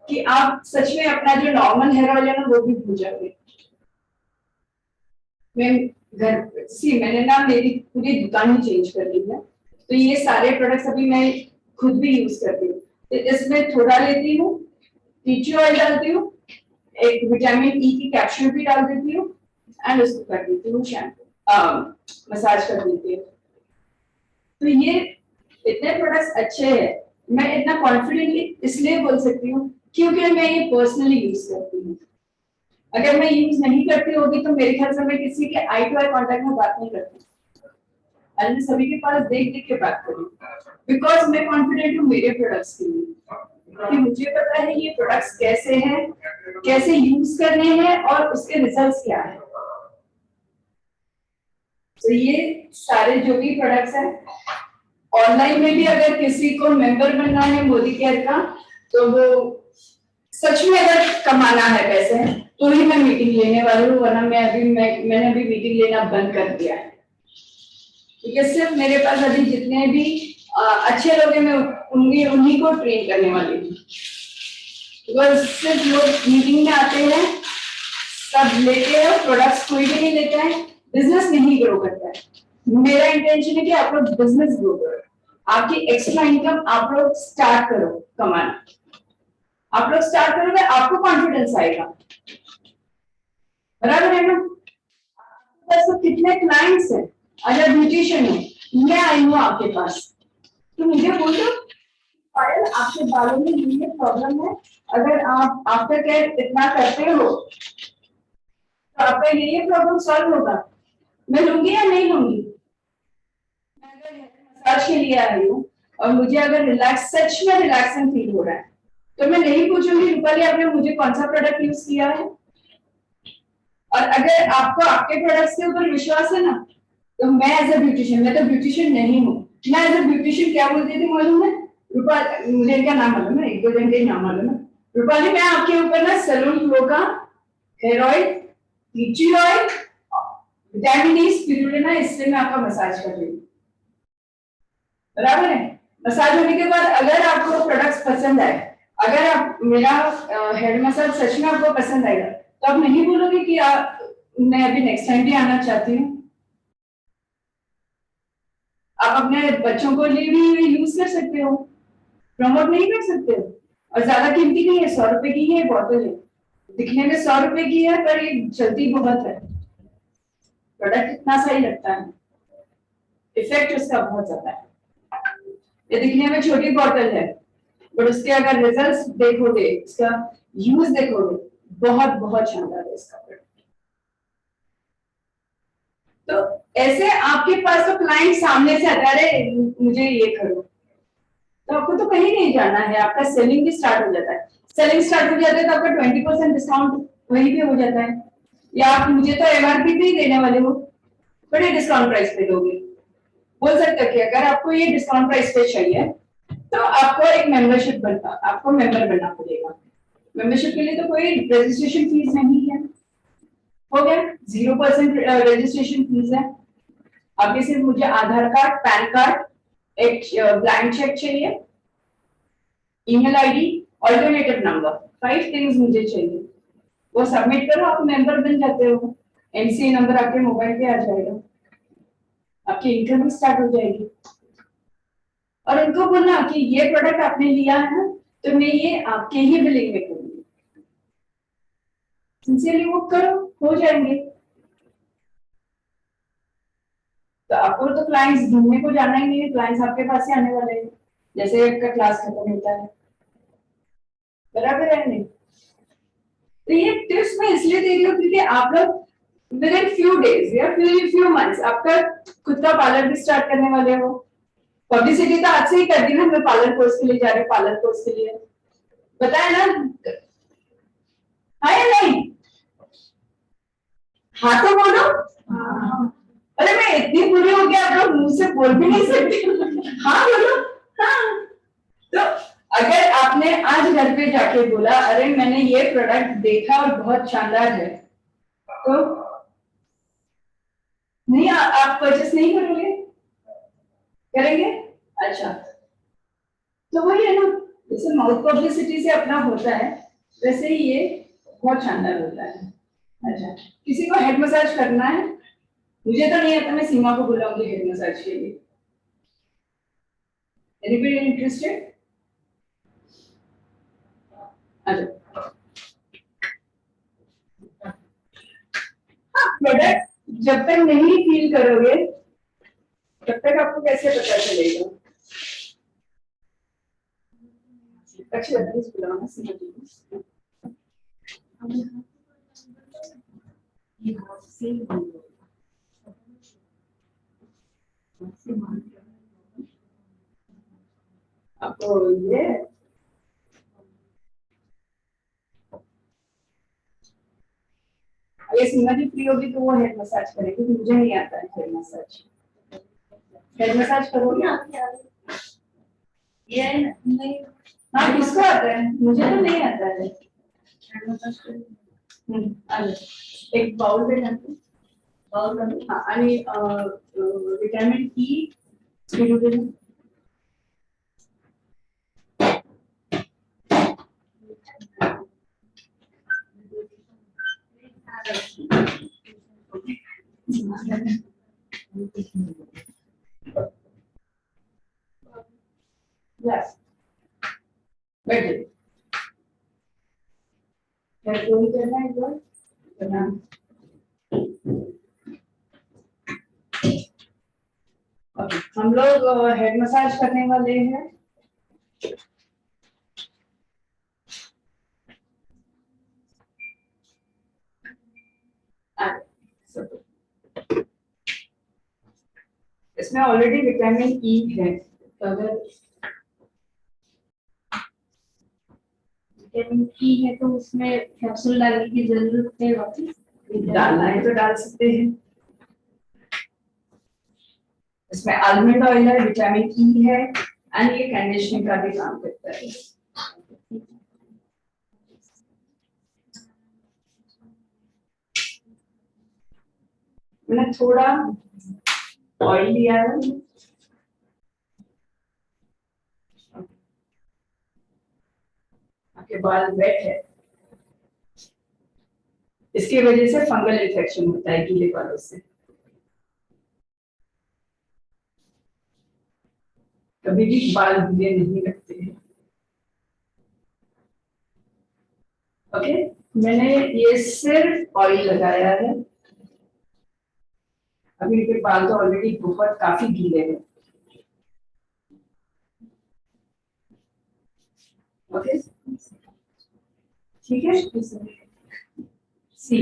कि आप सच में अपना जो नॉर्मल हेयर ऑयल है ना वो भी भूल जाओगे। मैंने ना मेरी पूरी दुकान ही चेंज कर ली है, तो ये सारे प्रोडक्ट्स अभी मैं खुद भी यूज करती हूँ। तो इसमें थोड़ा लेती हूँ, टी ऑयल डालती हूँ, एक विटामिन ई की कैप्सूल भी डाल देती हूँ, एंड उसको कर देती हूँ शैम्पू मसाज कर देती हूँ। तो ये इतने प्रोडक्ट्स अच्छे हैं, मैं इतना कॉन्फिडेंटली इसलिए बोल सकती हूँ क्योंकि मैं ये पर्सनली यूज करती हूँ। अगर मैं यूज नहीं करती होगी तो मेरे ख्याल से मैं किसी के आई टू आई कांटेक्ट में बात नहीं करती। आज मैं सभी के पास देख देख के बात करूँ, बिकॉज मैं कॉन्फिडेंट हूँ मेरे प्रोडक्ट्स के लिए कि मुझे पता है ये प्रोडक्ट्स कैसे हैं, कैसे यूज करने हैं और उसके रिजल्ट्स क्या है। तो ये सारे जो भी प्रोडक्ट्स हैं, ऑनलाइन में भी अगर किसी को मेंबर बनना है मोदी केयर का, तो वो सच में अगर कमाना है पैसे तो ही मैं मीटिंग लेने वाली हूँ, वरना मैंने अभी मीटिंग लेना बंद कर दिया है। क्योंकि सिर्फ मेरे पास अभी जितने भी अच्छे लोग हैं मैं उन्हीं को ट्रेन करने वाली हूँ। सिर्फ लोग मीटिंग में आते हैं, सब लेते हैं, प्रोडक्ट्स कोई भी नहीं लेता है, बिजनेस नहीं ग्रो करता है। मेरा इंटेंशन है कि आप लोग बिजनेस ग्रो करो, आपकी एक्स्ट्रा इनकम आप लोग स्टार्ट करो कमाना। आप लोग स्टार्ट करोगे आपको कॉन्फिडेंस आएगा, बराबर है ना। तो कितने क्लाइंट्स हैं, अगर ब्यूटिशियन है, मैं आई हूँ आपके पास, तो मुझे बोलो पायल आपके बालों में ये प्रॉब्लम है, अगर आप आफ्टर केयर इतना करते हो तो आपका ये प्रॉब्लम सॉल्व होगा। मैं लूंगी या नहीं लूंगी? मैं अगर मसाज के लिए आई हूँ और मुझे अगर रिलैक्स, सच में रिलैक्सन फील हो रहा है, तो मैं नहीं पूछूंगी रूपाली आपने मुझे कौन सा प्रोडक्ट यूज किया है। और अगर आपको आपके प्रोडक्ट्स के ऊपर विश्वास है ना, तो मैं एज अ ब्यूटिशियन, मैं तो ब्यूटिशियन नहीं हूँ, मैं एज अ ब्यूटिशियन क्या बोलती थी मालूम है रूपाली, मुझे इनका नाम मालूम है, एक दो जन के नाम मालूम है। रूपाली मैं आपके ऊपर ना सैलून ग्लो का hair oil, peachy oil, vitamin E spirulina, इससे मैं आपका मसाज कर रही हूँ, बराबर है। मसाज होने के बाद अगर आपको प्रोडक्ट्स पसंद आए, अगर आप मेरा हेड मसाज सच में आपको पसंद आएगा, तो आप नहीं बोलोगे कि मैं अभी नेक्स्ट टाइम भी आना चाहती हूँ। आप अपने बच्चों को लिए भी यूज कर सकते हो, प्रमोट नहीं कर सकते हो। और ज्यादा कीमती नहीं है, 100 रुपए की ये बॉटल है, दिखने में 100 रुपए की है पर ये चलती बहुत है, प्रोडक्ट इतना सही लगता है, इफेक्ट उसका बहुत ज्यादा है। ये दिखने में छोटी बॉटल है, बट उसके अगर रिजल्ट्स देखोगे, उसका यूज देखोगे, बहुत बहुत शानदार है इसका प्रोडक्ट। तो ऐसे आपके पास तो क्लाइंट सामने से आता है, मुझे ये करो, तो आपको तो कहीं नहीं जाना है, आपका सेलिंग भी स्टार्ट हो जाता है। सेलिंग स्टार्ट हो जाता है तो आपका 20% डिस्काउंट वहीं पे हो जाता है, या आप मुझे तो एमआरपी पे ही देने वाले हो, बड़े डिस्काउंट प्राइस पे दोगे। बोल सकते हो कि अगर आपको ये डिस्काउंट प्राइस पे चाहिए तो आपको एक मेंबरशिप बनता, आपको मेंबर बनना पड़ेगा। मेंबरशिप के लिए तो कोई रजिस्ट्रेशन फीस नहीं है, हो गया 0% रजिस्ट्रेशन फीस है। आपके सिर्फ मुझे आधार कार्ड, पैन कार्ड, एक ब्लैंक चेक चाहिए, email ID, alternative number, 5 things मुझे चाहिए, वो सबमिट करो, आप मेंबर बन जाते हो। एमसीए नंबर आपके मोबाइल पे आ जाएगा, आपकी इनकम भी स्टार्ट हो जाएगी। और उनको बोलना कि ये प्रोडक्ट आपने लिया है ना, तो मैं ये आपके ही बिलिंग में करूंगी, सिंसियरली वो करो, हो जाएंगे। तो आपको तो क्लाइंट्स ढूंढने को जाना ही नहीं है, क्लाइंट्स आपके पास ही आने वाले हैं, जैसे आपका क्लास खत्म होता है, बराबर है नहीं। तो ये टिप्स मैं इसलिए दे रही हूँ क्योंकि आप लोग विद इन फ्यू डेज या फ्यू मंथ्स आपका खुद का पार्लर भी स्टार्ट करने वाले हो। पब्लिसिटी तो आज से ही कर दी ना, मैं पार्लर कोर्स के लिए जा रही हूँ, पार्लर कोर्स के लिए बताया ना, हाँ या नहीं? हाँ तो बोलो। अरे मैं इतनी बुरी हो गया, आप लोग मुंह से बोल भी नहीं सकते। हाँ बोलो। हाँ, तो अगर आपने आज घर पे जाके बोला अरे मैंने ये प्रोडक्ट देखा और बहुत शानदार है, तो नहीं आप परचेस नहीं करोगे? करेंगे? अच्छा, तो वही है ना, जैसे माउथ पब्लिसिटी से अपना होता है वैसे ही ये बहुत शानदार होता है। अच्छा, किसी को हेड मसाज करना है? मुझे तो नहीं आता, मैं सीमा को बुलाऊंगी हेड मसाज के लिए। Anybody interested? अच्छा, हाँ, प्रोडक्ट जब तक नहीं फील करोगे तब तक आपको कैसे पता चलेगा? अच्छी लगती है बुलाना सीमा जी को। आपको ये अगर सीमा जी फ्री होगी तो वो हेड मसाज करेगी, मुझे नहीं आता है हेड मसाज। हेड मसाज करोगे आप? ये नहीं, हाँ किसको आता है? मुझे तो नहीं आता है हेड मसाज। एक बाउल में डालते, बाउल में हाँ, आणि विटामिन ई स्पिरुलिना yes बैठे क्या कोई करना है इधर करना। हम लोग हेड मसाज करने वाले हैं। इसमें ऑलरेडी विटामिन ई है, तो अगर विटामिन ई है तो उसमें कैप्सूल डालने की जरूरत है वापस? डालना है तो डाल सकते हैं। इसमें आलमंड ऑयल है, विटामिन ई है, एंड ये कंडीशनिंग का भी काम करता है। मैंने थोड़ा ऑयल लिया है, आपके बाल वेट है, इसकी वजह से फंगल इन्फेक्शन होता है गीले बालों से। कभी भी बाल गीले नहीं रखते हैं। ओके, मैंने ये सिर्फ ऑयल लगाया है। अभी इनके बाल तो ऑलरेडी बहुत काफी गीले हैं। ओके ठीक है, सी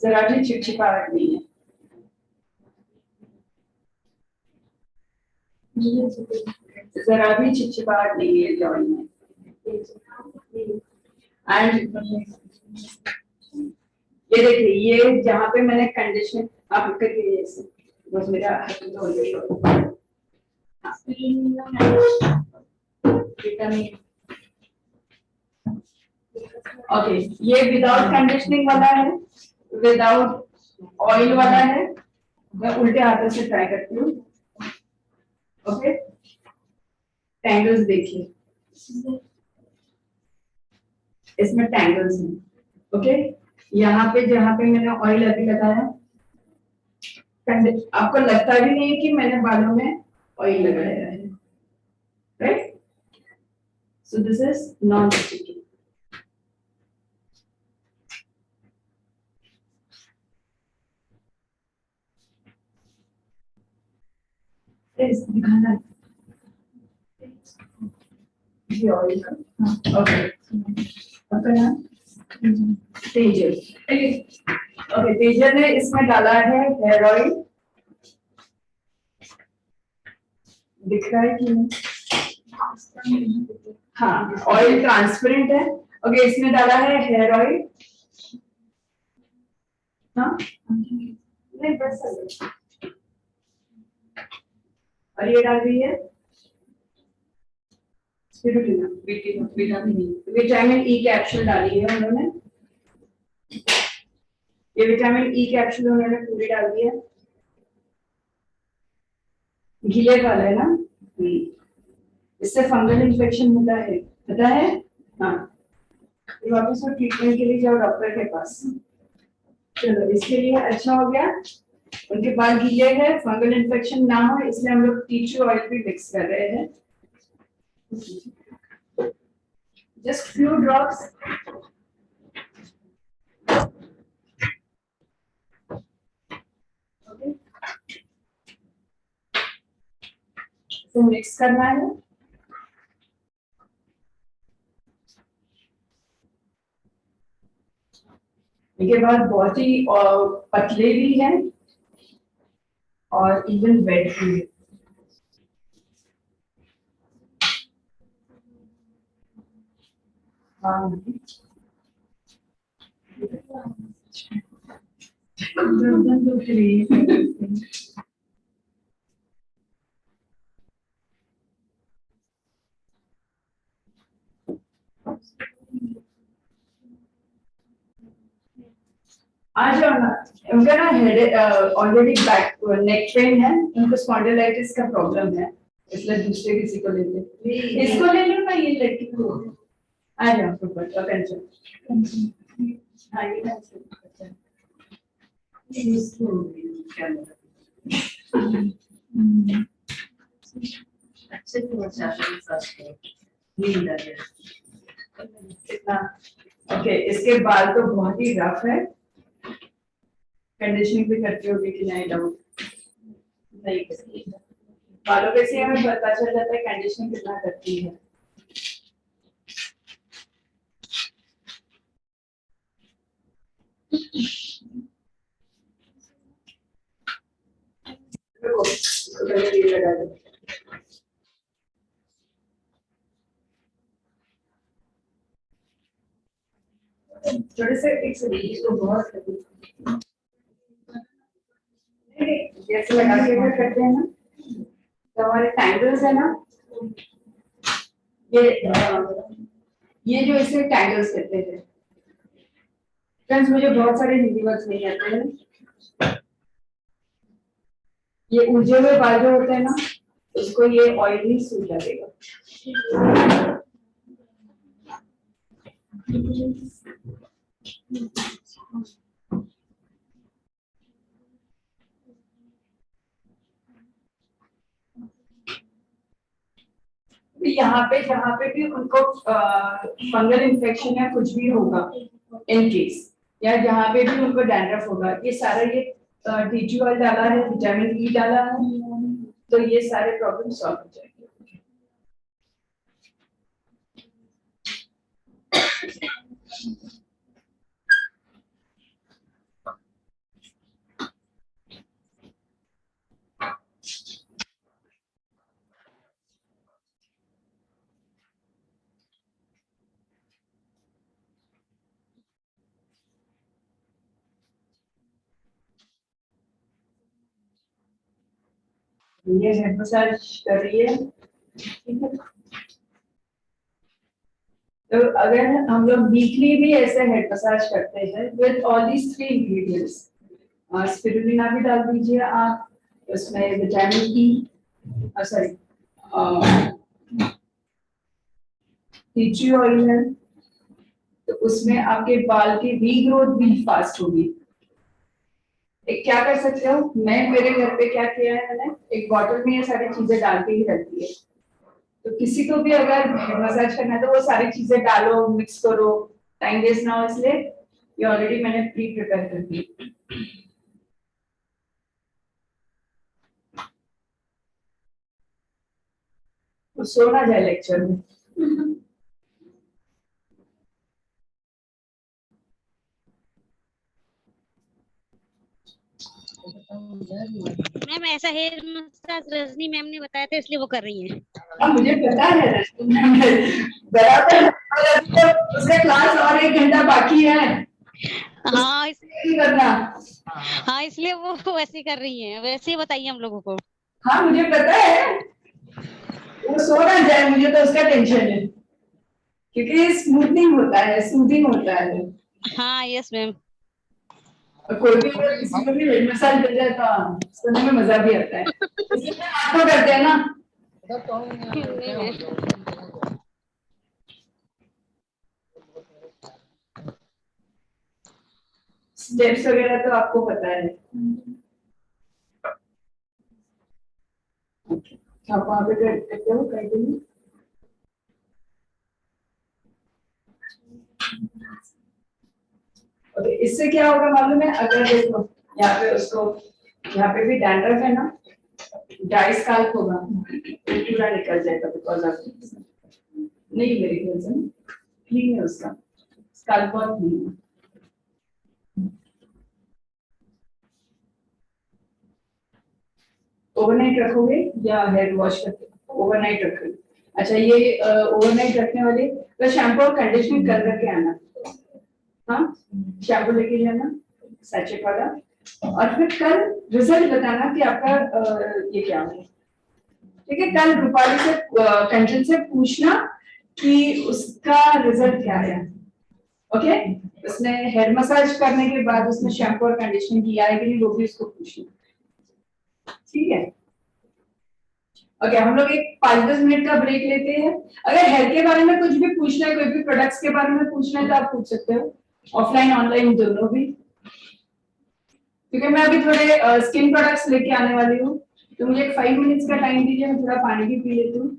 जरा भी चिपचिपाहट नहीं है। जरा भी चिपचिपाहट नहीं है जॉइंट में। एंड ये देखिए, ये जहाँ पे मैंने कंडीशन आप करके ऐसे बस मेरा हाथ धो लिया। विटामिन ओके, ये विदाउट कंडीशनिंग वाला है, विदाउट ऑयल वाला है। मैं उल्टे हाथों से ट्राई करती हूँ। ओके, टैंगल्स देखिए, इसमें टैंगल्स हैं। ओके, यहाँ पे जहाँ पे मैंने ऑयल अभी लगाया, आपको लगता भी नहीं है कि मैंने बालों में ऑयल लगाया है, right? So this is non sticky. दिखाना ये ऑयल का। ओके, आपका नाम तेजल। ओके, तेजल ने इसमें डाला है हेयर ऑयल, दिख रहा है कि नहीं? हाँ, ऑयल ट्रांसपेरेंट है। ओके, इसमें डाला है हेयर ऑयल। हाँ नहीं, बस और ये डाल रही है विटामिन ई कैप्सूल डाली है उन्होंने। ये विटामिन ई कैप्सूल उन्होंने पूरी डाल दी है। गीले वाला है ना, इससे फंगल इन्फेक्शन होता है, पता है? हाँ, वापस वो ट्रीटमेंट के लिए जाओ डॉक्टर के पास। चलो, इसके लिए अच्छा हो गया, उनके बाल गीले हैं, फंगल इन्फेक्शन ना हो, इसलिए हम लोग टी ट्री ऑयल भी मिक्स कर रहे हैं। Just few drops. ओके, तो मिक्स करना है। इनके बाद बहुत ही पतले भी हैं, और इवन वेट भी है। हाँ गर्दन दुख रही है। आ जाओ ना, उनका ना head already back neck pain है, उनको स्पॉन्डिलाइटिस का प्रॉब्लम है, इसलिए दूसरे किसी को ले ले, इसको ले लो ना, ये लड़की को आ जाओ ऊपर का टेंशन। हाँ ये टेंशन अच्छे से बचाते हैं सबको, नींद आ जाए। कितना ओके। इसके बाल तो बहुत ही रफ है, कंडीशनिंग भी करती होगी कि नहीं? डाउट नहीं करती, बालों पे से हमें पता चल जाता है कंडीशनिंग कितना करती है। देखो, इसको पहले ये लगा दो। थोड़े से एक से इसको बहुत जैसे लगा के अगर करते हैं ना, तो हमारे टैंगल्स है ना, ये जो इसे टैंगल्स कहते हैं। फ्रेंड्स मुझे बहुत सारे हिंदी वर्ड्स नहीं आते हैं। ये उलझे हुए बाल जो होते हैं ना, उसको ये ऑयली सूट लगेगा। यहाँ पे जहाँ पे भी उनको फंगल इन्फेक्शन या कुछ भी होगा इन केस, या जहाँ पे भी उनको डैंड्रफ होगा, ये सारा ये टी ऑयल डाला है, विटामिन ई डाला है, तो ये सारे प्रॉब्लम सॉल्व हो जाएंगे। ये हेड मसाज कर रही है, ठीक है। तो अगर हम लोग वीकली भी ऐसे हेड मसाज करते हैं with all these 3 ingredients, spirulina भी डाल दीजिए आप, उसमें vitamin E, sorry T tree oil है, तो उसमें आपके बाल की रीग्रोथ भी फास्ट होगी। एक क्या कर सकते हो, मैं मेरे घर पे क्या किया है, मैंने एक बॉटल में ये सारी चीजें डाल के ही रखी है, तो किसी को भी अगर मसाज करना है तो वो सारी चीजें डालो, मिक्स करो, टाइम वेस्ट ना हो, इसलिए ये ऑलरेडी मैंने प्री प्रिपेयर कर दी। तो सो ना जाए लेक्चर में। मैम ऐसा हेयर मसाज रजनी मैम ने बताया था, इसलिए वो कर रही है। अब मुझे पता है रश्मि मैम बराबर, उसका क्लास और 1 घंटा बाकी है। हाँ नहीं करना। हाँ, इसलिए वो वैसे ही कर रही है, वैसे ही बताइए हम लोगों को। हाँ मुझे पता है, वो सो ना जाए, मुझे तो उसका टेंशन है, क्योंकि स्मूथनिंग होता है, सूदिंग होता है। हाँ यस मैम। और कोई भी अगर किसी को भी हेड मसाज मिल जाए तो सुनने में मजा भी आता है, इसलिए आपको करते हैं ना। स्टेप्स वगैरह तो आपको पता है। आप वहाँ पे करते हो कंटिन्यू। ओके, इससे क्या होगा मालूम है, अगर देखो यहाँ पे उसको, यहाँ पे भी डैंड्रफ है ना, ड्राई स्कैल्प होगा, वो पूरा निकल जाएगा बिकॉज ऑफ नहीं, मेरे ख्याल से क्लीन है उसका स्कैल्प, बहुत क्लीन है। ओवरनाइट रखोगे या हेयर वॉश करके? ओवरनाइट रखोगे। अच्छा, ये ओवरनाइट रखने वाले तो शैम्पू और कंडीशनिंग कर करके आना। हाँ, शैम्पू लेके जाना सैचेट वाला, और फिर कल रिजल्ट बताना कि आपका ये क्या है। ठीक है, कल रूपाली से कंचन से पूछना कि उसका रिजल्ट क्या है। ओके, उसने हेयर मसाज करने के बाद उसने शैम्पू और कंडीशनिंग किया है कि नहीं, वो भी उसको पूछना। ठीक है, ओके, हम लोग एक 5-10 मिनट का ब्रेक लेते हैं। अगर हेयर के बारे में कुछ भी पूछना है, कोई भी प्रोडक्ट्स के बारे में पूछना है तो आप पूछ सकते हो, ऑफलाइन ऑनलाइन दोनों भी। क्योंकि मैं अभी थोड़े स्किन प्रोडक्ट्स लेके आने वाली हूँ, तो मुझे 5 मिनट्स का टाइम दीजिए, मैं थोड़ा पानी भी पी लेती हूँ।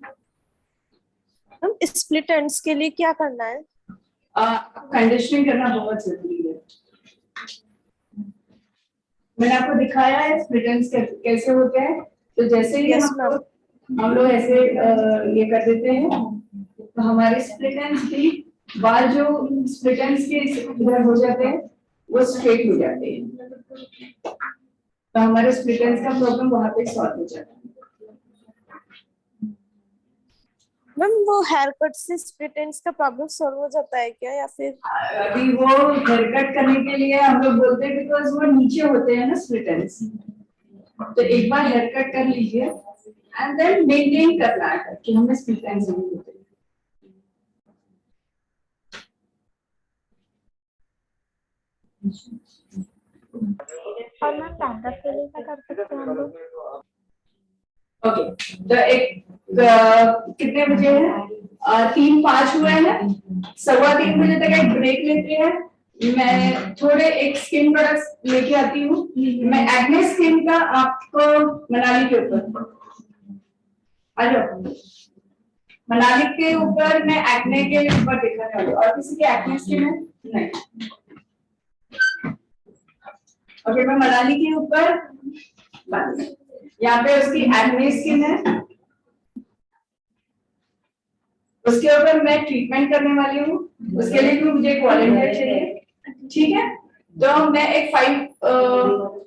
हम स्प्लिट एंड्स के लिए क्या करना है? कंडीशनिंग करना बहुत जरूरी है। मैंने आपको दिखाया है स्प्लिट एंड्स कैसे होते हैं। तो जैसे ही Yes, हम लोग ऐसे ये कर देते हैं, तो हमारे स्प्लिट एंड्स की बाल जो स्प्लिट एंड्स के इधर हो जाते हैं वो स्ट्रेट हो जाते हैं, तो हमारे स्प्लिट एंड्स का प्रॉब्लम वहां पे सॉल्व हो जाता है। मैम वो हेयर कट से स्प्लिट एंड्स का प्रॉब्लम सॉल्व हो जाता है क्या, या फिर? अभी वो हेयर कट करने के लिए हम लोग बोलते हैं बिकॉज वो नीचे होते हैं ना स्प्लिट एंड्स, तो एक बार हेयर कट कर लीजिए एंड देन मेंटेन करना है कि हमें स्प्लिट एंड्स नहीं होते। और मैम बैकअप के लिए क्या कर सकते हैं हम लोग? ओके, तो एक कितने बजे है? 3-5 हुए हैं, 3:15 बजे तक एक ब्रेक लेते हैं। मैं थोड़े एक स्किन प्रोडक्ट्स लेके आती हूँ। मैं एक्ने स्किन का आपको मनाली के ऊपर आ जाओ, मनाली के ऊपर मैं एक्ने के ऊपर दिखाने वाली हूँ। और किसी की एक्ने स्किन है? नहीं। ओके, मैं मनाली के ऊपर बस यहाँ पे उसकी एक्ने स्किन है, उसके ऊपर मैं ट्रीटमेंट करने वाली हूँ। उसके लिए भी मुझे एक वॉलंटियर चाहिए। ठीक है, तो मैं एक 5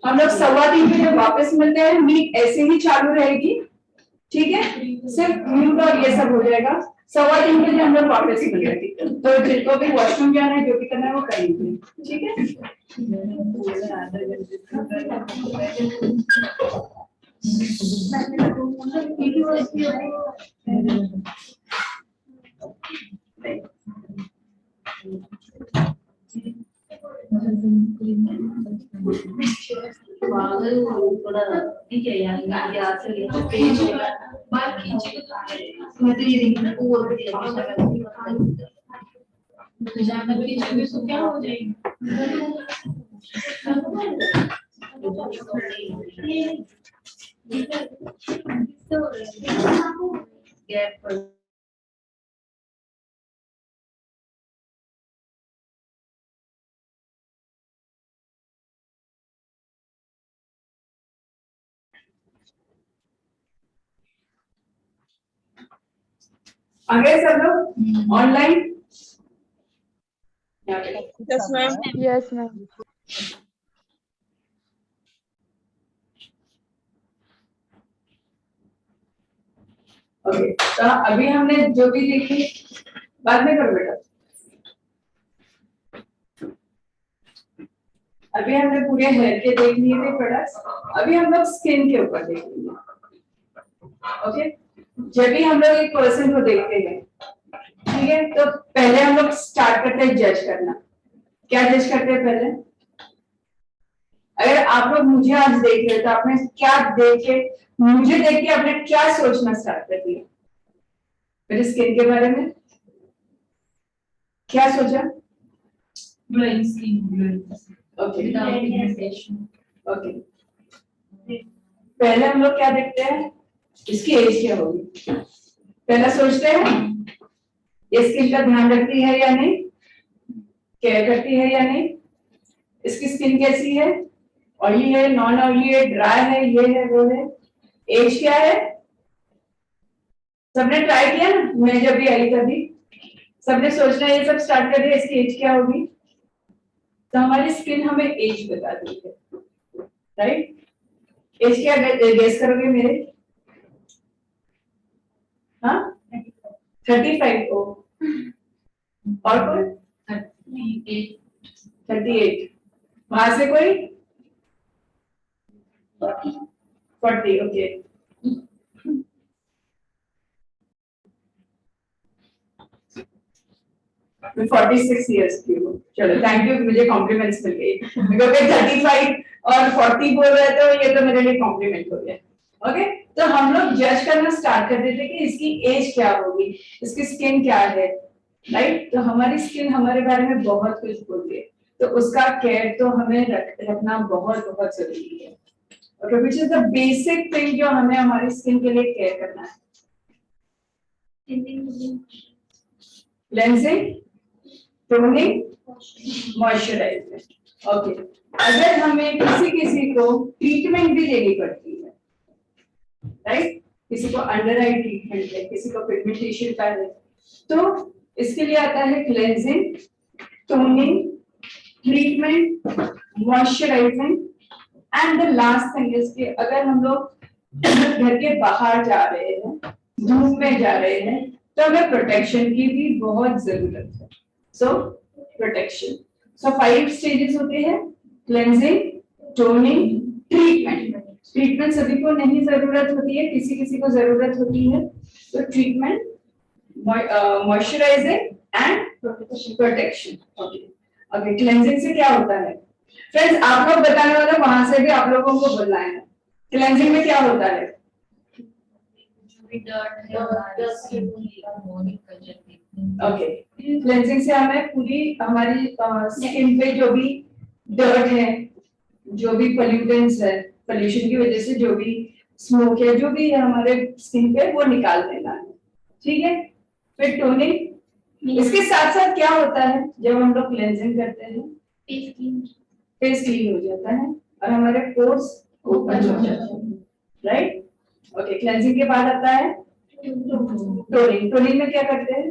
हम लोग 3:15 बजे वापस मिलते हैं। मीट ऐसे ही चालू रहेगी, ठीक है, सिर्फ म्यूट और ये सब हो जाएगा। 3:15 बजे हम लोग वापस मिलेंगे, तो जिनको भी वॉशरूम जाना है, जो भी करना है वो करेंगे। ठीक है, थोड़ा ठीक है यार, यहाँ से पेज होगा बाल खींचे मैं तो ये देखना वो ज्यादा खींचोगे तो क्या हो जाएगी? गैप आ गए सब लोग online? Yes ma'am. Yes ma'am. Okay, तो अभी हमने जो भी देखी बाद में करो बेटा। अभी हमने पूरे हेयर के देख लिए थे प्रोडक्ट्स, अभी हम लोग स्किन के ऊपर देखेंगे। ओके, जब भी हम लोग एक पर्सन को देखते हैं, ठीक है, तो पहले हम लोग स्टार्ट करते हैं जज करना। क्या जज करते हैं पहले? अगर आप लोग मुझे आज देख रहे हो तो आपने क्या देख के, मुझे देख के आपने क्या सोचना स्टार्ट कर दिया मेरे स्किन के बारे में? क्या सोचा? Glowing skin, okay, without pigmentation. Okay, पहले हम लोग क्या देखते हैं? इसकी एज क्या होगी। पहला सोचते हैं ये स्किन का ध्यान रखती है या नहीं, केयर करती है या नहीं, इसकी स्किन कैसी है, ऑयली है, नॉन ऑयली है, ड्राई है, ये है वो है, एज क्या है। सबने ट्राई किया ना, मैं जब भी आई तभी सबने सोचना ये सब स्टार्ट कर दिया इसकी एज क्या होगी। तो हमारी स्किन हमें एज बताती है, राइट। एज क्या गेस करोगे मेरे? हाँ 35 ओ, और कोई? 38, वहां से कोई? 40, ओके। मैं 46 ईयर्स की हूँ। चलो थैंक यू, मुझे कॉम्प्लीमेंट्स मिल गई, क्योंकि 35 और 40 बोल रहे थे, ये तो मेरे लिए कॉम्प्लीमेंट हो गया। ओके, तो हम लोग जज करना स्टार्ट कर देते कि इसकी एज क्या होगी, इसकी स्किन क्या है, राइट? तो हमारी स्किन हमारे बारे में बहुत कुछ बोलती है, तो उसका केयर तो हमें रखना बहुत बहुत जरूरी है। Okay, which is the basic thing जो हमें हमारी स्किन के लिए केयर करना है। Cleansing, toning, moisturising. ओके, अगर हमें किसी को ट्रीटमेंट भी देनी पड़ती है, राइट? किसी को अंडर आई ट्रीटमेंट है, किसी को पिगमेंटेशन का है, तो इसके लिए आता है cleansing, toning, treatment, moisturising, and the last thing is कि अगर हम लोग घर के बाहर जा रहे हैं, धूप में जा रहे हैं, तो हमें प्रोटेक्शन की भी बहुत जरूरत है। सो प्रोटेक्शन, सो 5 स्टेजेस होते हैं, क्लेंजिंग, टोनिंग, ट्रीटमेंट। ट्रीटमेंट सभी को नहीं जरूरत होती है, किसी किसी को जरूरत होती है, तो treatment, moisturising and protection. Okay, okay, cleansing से क्या होता है फ्रेंड्स? आप लोग बताने वाले, वहां से भी आप लोगों को बोलना है। क्लेंजिंग में क्या होता है? ओके, क्लेंजिंग से हमें पूरी हमारी स्किन पे जो भी डर्ट है, जो भी पोल्यूटेंट्स है, पोल्यूशन की वजह से जो भी स्मोक है, जो भी है हमारे स्किन पे, वो निकाल देना है। ठीक है, फिर टोनिंग। इसके साथ साथ क्या होता है जब हम लोग क्लेंजिंग करते हैं? फेस क्लीन हो जाता है और हमारे पोर्स ओपन हो जाते हैं, राइट? ओके, क्लेंजिंग के बाद आता है टोनिंग। टोनिंग में क्या करते हैं?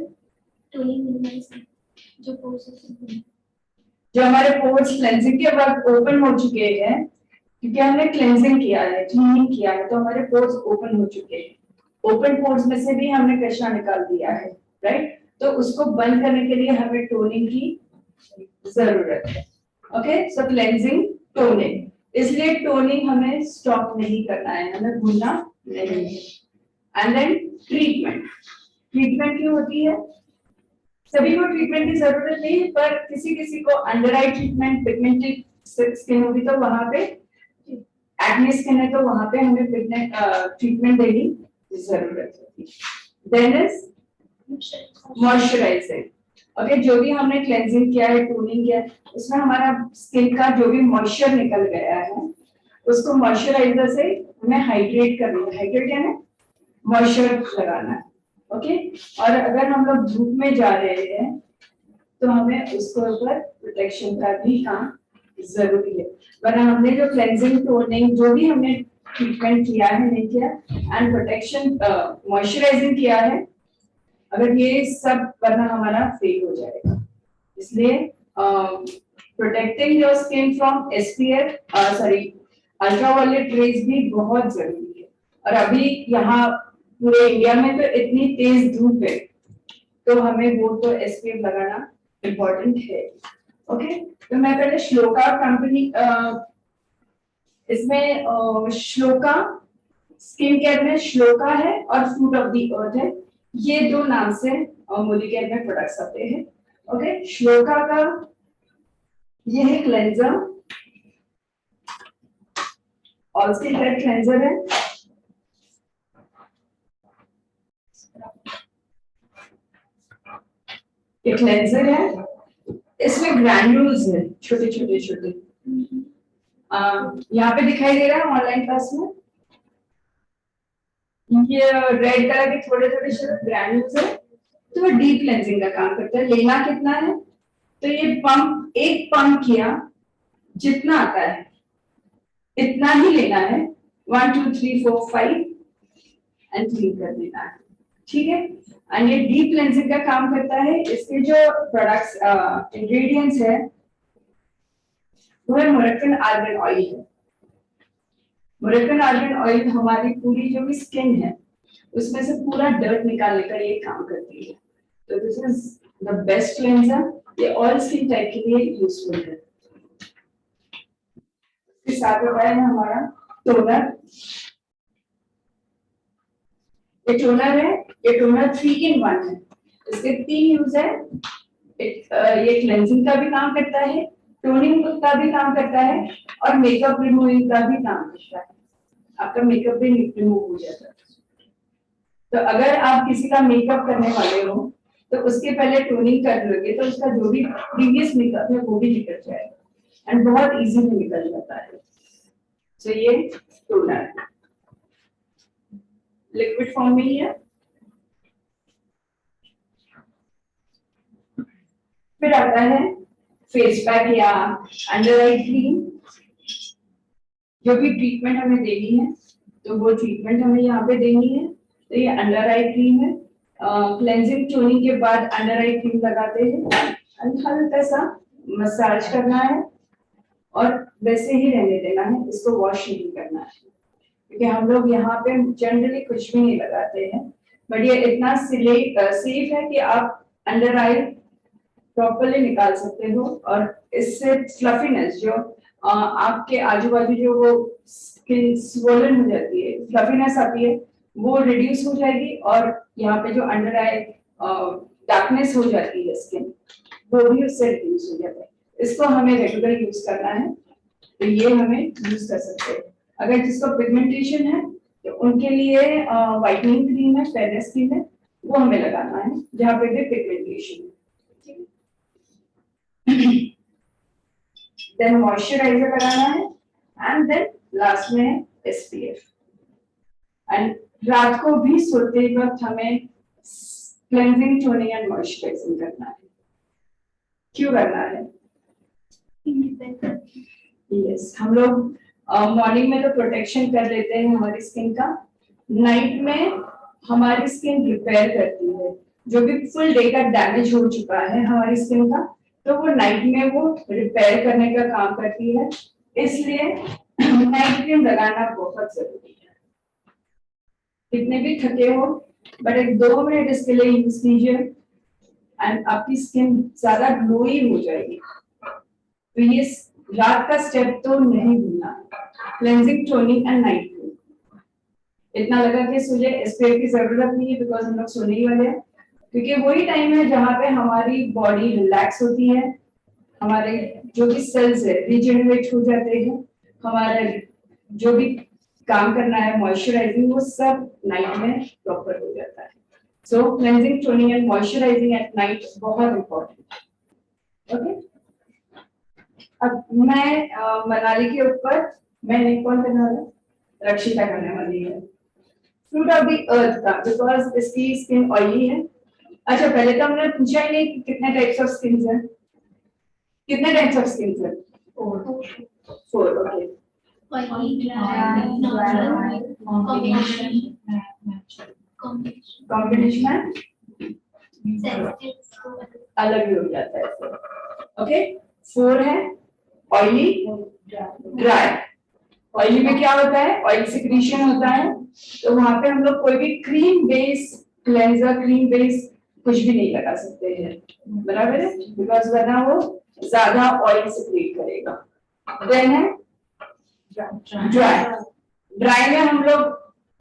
जो हमारे पोर्स क्लेंजिंग के बाद ओपन हो चुके हैं, क्योंकि हमने क्लेंजिंग किया है, क्लीनिंग किया है, तो हमारे पोर्स ओपन हो चुके हैं। ओपन पोर्स में से भी हमने कचरा निकाल दिया है, राइट? तो उसको बंद करने के लिए हमें टोनिंग की जरूरत है। ओके, सो क्लेंजिंग, टोनिंग। इसलिए टोनिंग हमें स्टॉप नहीं करना है, हमें भूलना नहीं है। And then treatment. ट्रीटमेंट क्यों होती है? सभी को ट्रीटमेंट की जरूरत नहीं, पर किसी किसी को अंडर आई ट्रीटमेंट, पिगमेंटेड स्किन होगी तो वहां पे, एक्ने स्किन है तो वहां पे हमें ट्रीटमेंट देने की जरूरत होती है। Then is moisturising. ओके, जो भी हमने क्लेंजिंग किया है, टोनिंग किया है, उसमें हमारा स्किन का जो भी मॉइस्चर निकल गया है, उसको मॉइस्चराइजर से हमें हाइड्रेट करना है। हाइड्रेट क्या है? मॉइस्चर लगाना है। ओके, और अगर हम लोग धूप में जा रहे हैं तो हमें उसके ऊपर प्रोटेक्शन का भी काम जरूरी है। वरना हमने जो क्लेंजिंग, टोनिंग, जो भी हमने ट्रीटमेंट किया है, नहीं किया, एंड प्रोटेक्शन, मॉइस्चराइजिंग किया है, अगर ये सब करना हमारा फेल हो जाएगा। इसलिए protecting your skin from SPF, ultraviolet rays भी बहुत जरूरी है। और अभी यहाँ पूरे इंडिया में तो इतनी तेज धूप है, तो हमें वो तो एसपीएफ लगाना इम्पोर्टेंट है। ओके, तो मैं पहले श्लोका कंपनी, इसमें श्लोका स्किन केयर में श्लोका है और फ्रूट ऑफ द अर्थ है, ये दो नाम से मोदी केयर में प्रोडक्ट्स आते हैं। ओके, श्लोका का ये है cleanser, all skin care cleanser है। ये क्लेंजर है, इसमें ग्रैन्यूल्स है, छोटे छोटे छोटे, यहाँ पे दिखाई दे रहा है ऑनलाइन क्लास में, ये रेड कलर के थोड़े थोड़े छोटे ग्रैन्यूल्स है, तो वो डीप क्लेंजिंग का काम करता है। लेना कितना है? तो ये पंप, एक पंप किया, जितना आता है इतना ही लेना है, 1 2 3 4 5 एंड क्लीन कर देना है। ठीक है, एंड ये डीप क्लेंजिंग का काम करता है। इसके जो प्रोडक्ट्स, इंग्रेडिएंट्स है, वो है मोरक्कन आर्गन ऑयल है। मोरेक्विन आर्गन ऑयल हमारी पूरी जो भी स्किन है उसमें से पूरा डर्ट निकालने का ये काम करती है। तो this is the best cleanser, ये ऑल स्किन टाइप के लिए यूजफुल है। इसके साथ होता है हमारा टोनर। ये टोनर है, ये टोनर 3 in 1 है। इसके 3 यूज है। ये क्लेंजिंग का भी काम करता है, टोनिंग का भी काम करता है और मेकअप रिमूविंग का भी काम करता है। आपका मेकअप भी रिमूव हो जाता है। तो अगर आप किसी का मेकअप करने वाले हो तो उसके पहले टोनिंग कर लोगे तो उसका जो भी प्रीवियस मेकअप है वो भी निकल जाएगा एंड बहुत इजीली निकल जाता है। सो ये टोनर लिक्विड फॉर्म में ही है। फिर आता है फेस पैक या अंडर आई क्रीम। जो भी ट्रीटमेंट हमें देनी है तो वो ट्रीटमेंट हमें यहाँ पे देनी है। तो ये अंडर आई क्रीम है। क्लेंजिंग टोनिंग के बाद अंडर आई क्रीम लगाते हैं, हल्का सा मसाज करना है और वैसे ही रहने देना है, इसको वॉश नहीं करना है क्योंकि हम लोग यहाँ पे जनरली कुछ भी नहीं लगाते हैं। बट ये इतना सेफ है कि आप अंडर आई प्रॉपर्ली निकाल सकते हो और इससे फ्लफीनेस जो आपके आजू बाजू जो वो स्किन स्वोलन हो जाती है, फ्लफीनेस आती है, वो रिड्यूस हो जाएगी और यहाँ पे जो अंडर आई डार्कनेस हो जाती है स्किन, वो भी उससे रिड्यूस हो जाता है। इसको हमें रेगुलर यूज करना है, तो ये हमें यूज कर सकते हैं। अगर जिसको पिगमेंटेशन है तो उनके लिए व्हाइटनिंग क्रीम है, फेयरनेस क्रीम है, वो हमें लगाना है जहाँ पे भी पिगमेंटेशन है। देन मॉइस्चराइजर लगाना है एंड देन लास्ट में एसपीएफ। एंड रात को भी सोते वक्त हमें क्लेंजिंग, टोनिंग एंड मॉइस्चराइजिंग करना है। क्यों करना है? यस, हम लोग मॉर्निंग में तो प्रोटेक्शन कर लेते हैं हमारी स्किन का, नाइट में हमारी स्किन रिपेयर करती है। जो भी फुल डे का डैमेज हो चुका है हमारी स्किन का, तो वो नाइट में वो रिपेयर करने का काम करती है। इसलिए नाइट क्रीम लगाना बहुत जरूरी है। कितने भी थके हो बट एक 2 मिनट इसके लिए यूज कीजिए एंड आपकी स्किन ज्यादा ग्लोई हो जाएगी। तो ये रात का स्टेप तो नहीं भूलना, cleansing, toning and night cream. इतना लगा कि सोचे एसपीएफ की जरूरत नहीं है बिकॉज हम लोग सोने ही वाले हैं, क्योंकि वही टाइम है जहाँ पे हमारी बॉडी रिलैक्स होती है, हमारे जो भी सेल्स है रिजेनरेट हो जाते हैं, हमारे जो भी काम करना है मॉइस्चराइजिंग, वो सब नाइट में प्रॉपर हो जाता है। So cleansing, toning and moisturizing at night बहुत इंपॉर्टेंट। ओके, अब मैं मनाली के ऊपर मैं कौन करने वाला, रक्षिता करने वाली है फ्रूट ऑफ द अर्थ का, बिकॉज इसकी स्किन ऑयली है। अच्छा, पहले तो हमने पूछा ही नहीं कि कितने टाइप्स ऑफ स्किन्स हैं। कितने टाइप्स ऑफ स्किन्स हैं? 4। ओके, कॉम्बिनेशन अलग ही हो जाता है। ओके, 4 है ऑयली, ड्राई। ऑयली में क्या होता है? ऑयल सिक्रीशन होता है, तो वहां पे हम लोग कोई भी cream base cleanser, cream base कुछ भी नहीं लगा सकते हैं, बराबर है, बिकॉज वरना वो ज्यादा ऑयल सिक्रीट करेगा। देन है ड्राई। ड्राई में हम लोग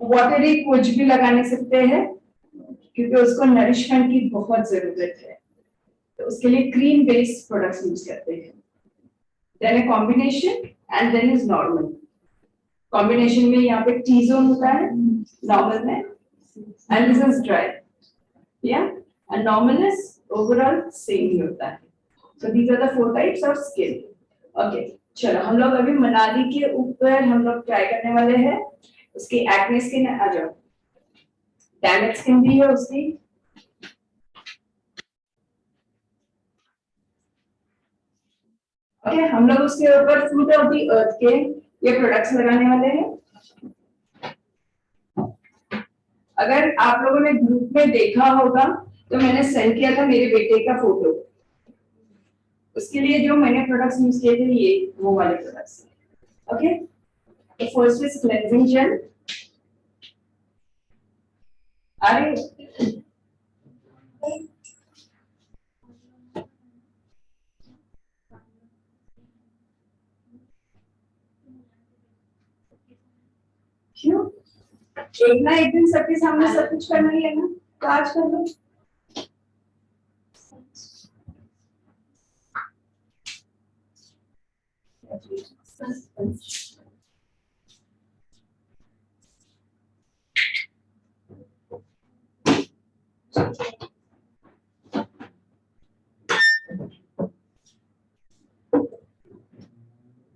वाटरी कुछ भी लगा नहीं सकते हैं क्योंकि उसको नरिशमेंट की बहुत जरूरत है, तो उसके लिए क्रीम बेस्ड प्रोडक्ट्स यूज करते हैं। देन है combination and then is normal. Combination में यहाँ पे टी जोन होता है नॉर्मल में, एंड दिस इज ड्राई, या and normal is overall same ही होता है। So these are the 4 types of skin. Okay, चलो हम लोग अभी मनाली के ऊपर हम लोग ट्राई करने वाले हैं उसकी एक्ने स्किन। आ जाओ, डैमेज स्किन भी है उसकी। ओके, हम लोग उसके ऊपर फ्रूट ऑफ द अर्थ के ये प्रोडक्ट्स लगाने वाले हैं। अगर आप लोगों ने ग्रुप में देखा होगा तो मैंने सेंड किया था मेरे बेटे का फोटो, उसके लिए जो मैंने प्रोडक्ट्स यूज किए थे ये वो वाले products. Okay, The first is cleansing gel. अरे क्यों? एक ना एक दिन सबके सामने सब कुछ करना ही है ना, तो आज कर लो।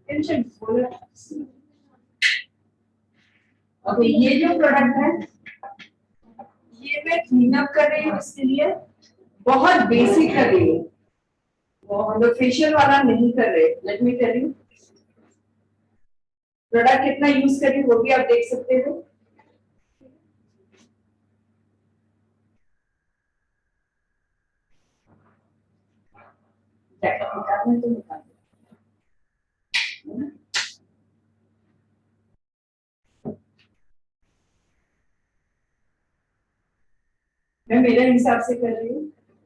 टेंशन बोलो। ओके, ये जो प्रोडक्ट है ये मैं क्लीन अप कर रही हूँ, इसके लिए बहुत बेसिक कर रही हूँ, हम लोग फेशियल वाला नहीं कर रहे। Let me tell you product कितना यूज करी वो भी आप देख सकते हो। मैं मेरे हिसाब से कर रही हूँ,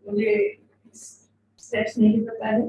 मुझे स्टेप्स नहीं पता है।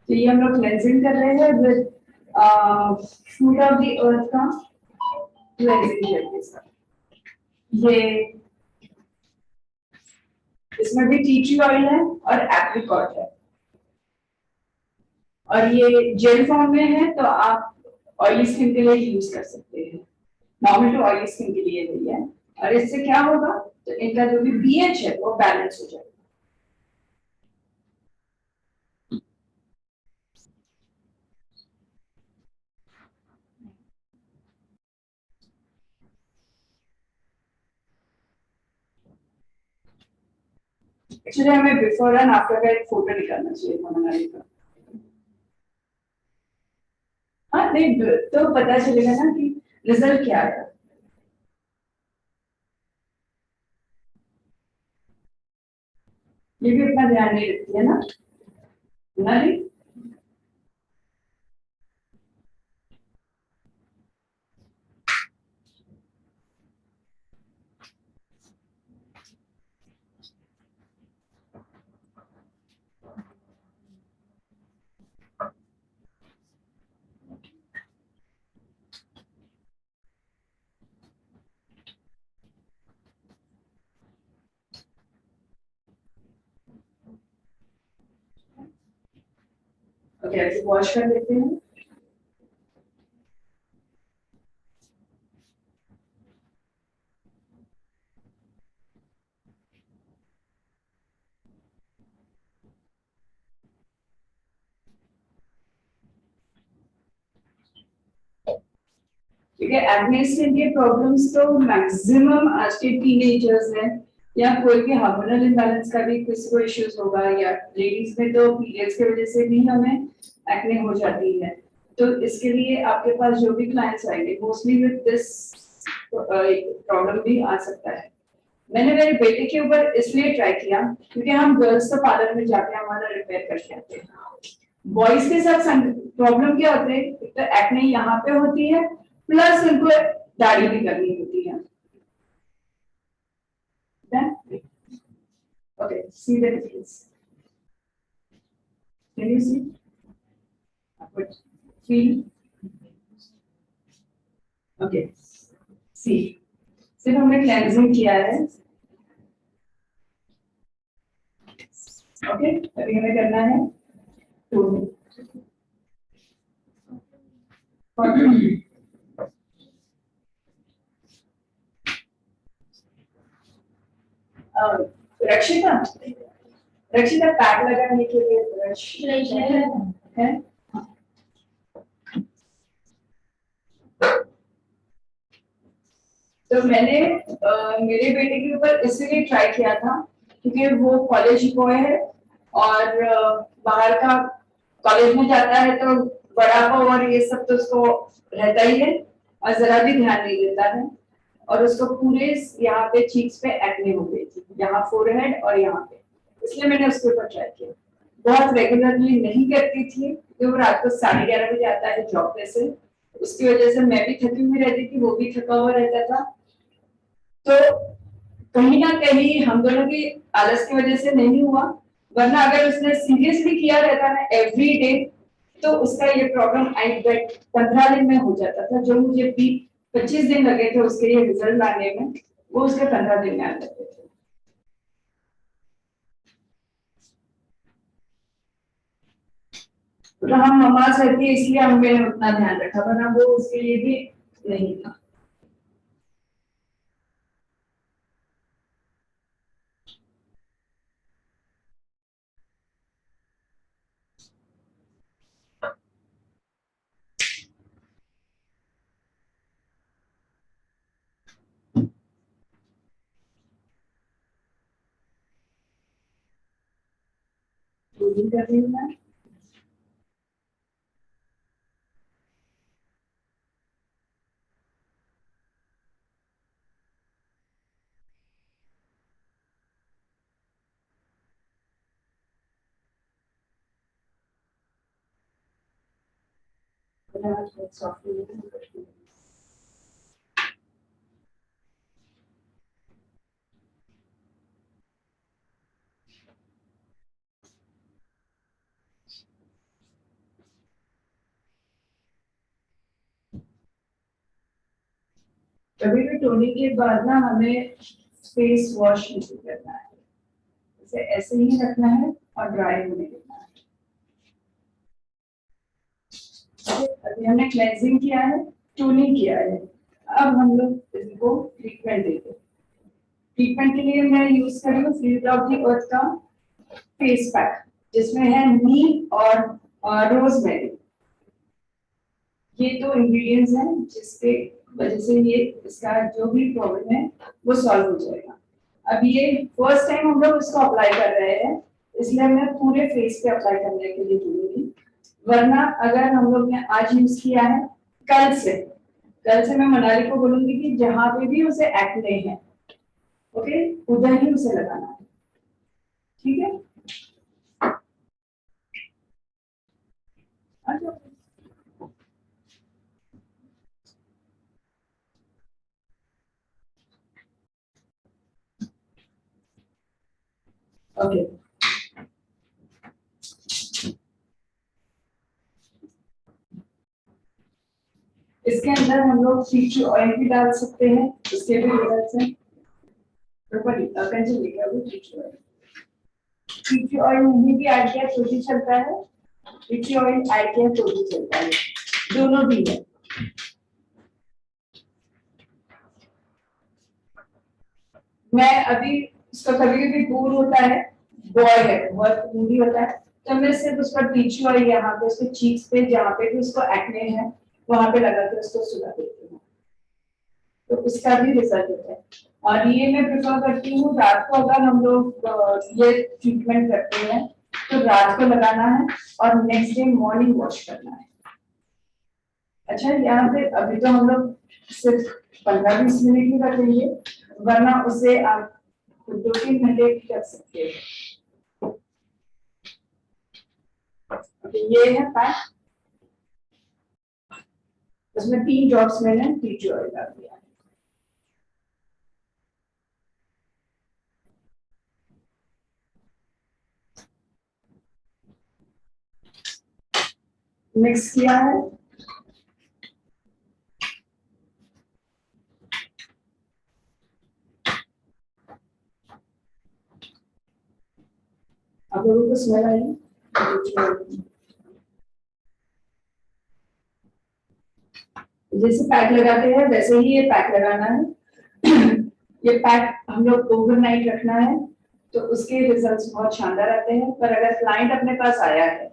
तो ये हम लोग क्लेंजिंग कर रहे हैं with fruit of the earth का क्लेंजिंग जेल के साथ। ये इसमें भी टी ट्री ऑयल है और एप्रिकॉट है, और ये जेल फॉर्म में है, तो आप ऑयली स्किन के लिए यूज कर सकते हैं। नॉर्मल टू ऑयली स्किन के लिए नहीं है, और इससे क्या होगा तो इनका जो भी पीएच है वो बैलेंस हो जाएगा। एक्चुअली हमें बिफोर एंड आफ्टर का एक फोटो निकालना चाहिए था मनाली का। हाँ नहीं, तो पता चलेगा ना कि रिजल्ट क्या है। ये भी अपना ध्यान नहीं रखती है ना मनाली। ओके, ऐसे वॉश कर लेते हैं। ठीक है, एक्ने स्किन के प्रॉब्लम्स तो मैक्सिमम आज के टीनेजर्स हैं, या कोई भी हार्मोनल इम्बैलेंस का भी किसी को इश्यूज होगा, या लेडीज में तो पीरियड्स की वजह से भी हमें एक्ने हो जाती है। तो इसके लिए आपके पास जो भी क्लाइंट्स आएंगे मोस्टली विद दिस प्रॉब्लम भी आ सकता है। मैंने मेरे बेटे के ऊपर इसलिए ट्राई किया क्योंकि हम गर्ल्स तो पार्लर में जाके हमारा रिपेयर करके आते हैं। बॉयज के साथ प्रॉब्लम क्या होती है, एक तो एक्ने यहाँ पे होती है प्लस इनको दाढ़ी भी करनी होती है। Then, okay, see the difference. Can you see? But feel. Okay. See. सिर्फ हमने क्लेंजिंग किया है। ओके, अभी हमें करना है टोनिंग। रक्षिता, रक्षिता पैड लगाने के लिए ब्रश है। तो मैंने मेरे बेटे के ऊपर इसलिए ट्राई किया था क्योंकि वो कॉलेज बॉय है और बाहर का कॉलेज में जाता है तो बड़ा पाव और ये सब तो उसको रहता ही है और जरा भी ध्यान नहीं देता है और उसको पूरे यहाँ पे चीक्स पे एक्ने हो गई थी, यहाँ फोरहेड और यहाँ पे, इसलिए मैंने उसके ऊपर ट्राई किया। बहुत रेगुलरली नहीं करती थी क्योंकि वो रात को 11:30 बजे आता है जॉब पे से, उसकी वजह से मैं भी थकी हुई रहती थी, वो भी थका हुआ रहता था। तो कहीं ना कहीं हम दोनों की आलस की वजह से नहीं हुआ, वरना अगर उसने सीरियसली किया रहता ना एवरी डे तो उसका ये प्रॉब्लम आई बेट 15 दिन में हो जाता था। जो मुझे 25 दिन लगे थे उसके लिए रिजल्ट लाने में, वो उसके 15 दिन में आ जाते थे। तो हम नमाज रहती है इसलिए हमने उतना ध्यान रखा, वरना वो उसके लिए भी नहीं था। कर रही हूँ मैं। कभी भी टोनिंग के बाद ना हमें फेस वॉश नहीं करना है, इसे ऐसे ही रखना है और ड्राई होने देना है। अभी हमने क्लेंजिंग किया है, टोनिंग किया है, अब हम लोग इसको ट्रीटमेंट देते हैं। ट्रीटमेंट के लिए मैं यूज कर रही हूँ फील्ड ऑफ द अर्थ का फेस पैक, जिसमें है नीम और रोजमेरी। ये दो इंग्रेडिएंट्स हैं जिसके वजह से ये इसका जो भी प्रॉब्लम है वो सॉल्व हो जाएगा। अब ये फर्स्ट टाइम हम लोग इसको अप्लाई कर रहे हैं, इसलिए मैं पूरे फेस पे अप्लाई करने के लिए बोलूंगी, वरना अगर हम लोग ने आज यूज किया है, कल से मैं मनाली को बोलूंगी कि जहां पे भी उसे एक्ने है, ओके, उधर ही उसे लगाना है, ठीक है। ओके, इसके अंदर हम लोग टी ऑयल भी डाल सकते हैं, उसके भी रिजल्ट्स हैं। टी ऑयल नहीं भी ऐड किया तो भी चलता है, टी ऑयल ऐड किया तो भी चलता है, दोनों भी है। मैं अभी उसका कभी भी दूर होता है, बॉय है, बहुत दूरी होता है, तो मैं सिर्फ उसका टी ऑयल यहाँ पे उसके चीक्स पे जहाँ पे भी उसको एक्ने है वहां पे लगा के उसको सुला देती हूँ, तो उसका भी रिजल्ट होता है। और ये मैं प्रेफर करती हूँ रात को, अगर हम लोग ये ट्रीटमेंट करते हैं तो रात को लगाना है और नेक्स्ट डे मॉर्निंग वॉश करना है। अच्छा यहाँ पे अभी तो हम लोग सिर्फ 15-20 मिनट ही रखेंगे, वरना उसे आप 2-3 घंटे कर सकते हैं। ये है पैक, उसमें 3 ड्रॉप्स मैंने टी ट्री ऑयल डाल दिया। मिक्स किया है, आप लोगों को स्मेल आई? जैसे पैक लगाते हैं वैसे ही ये पैक लगाना है। ये पैक हम लोग ओवरनाइट रखना है, तो उसके रिजल्ट्स बहुत शानदार आते हैं। पर अगर क्लाइंट अपने पास आया है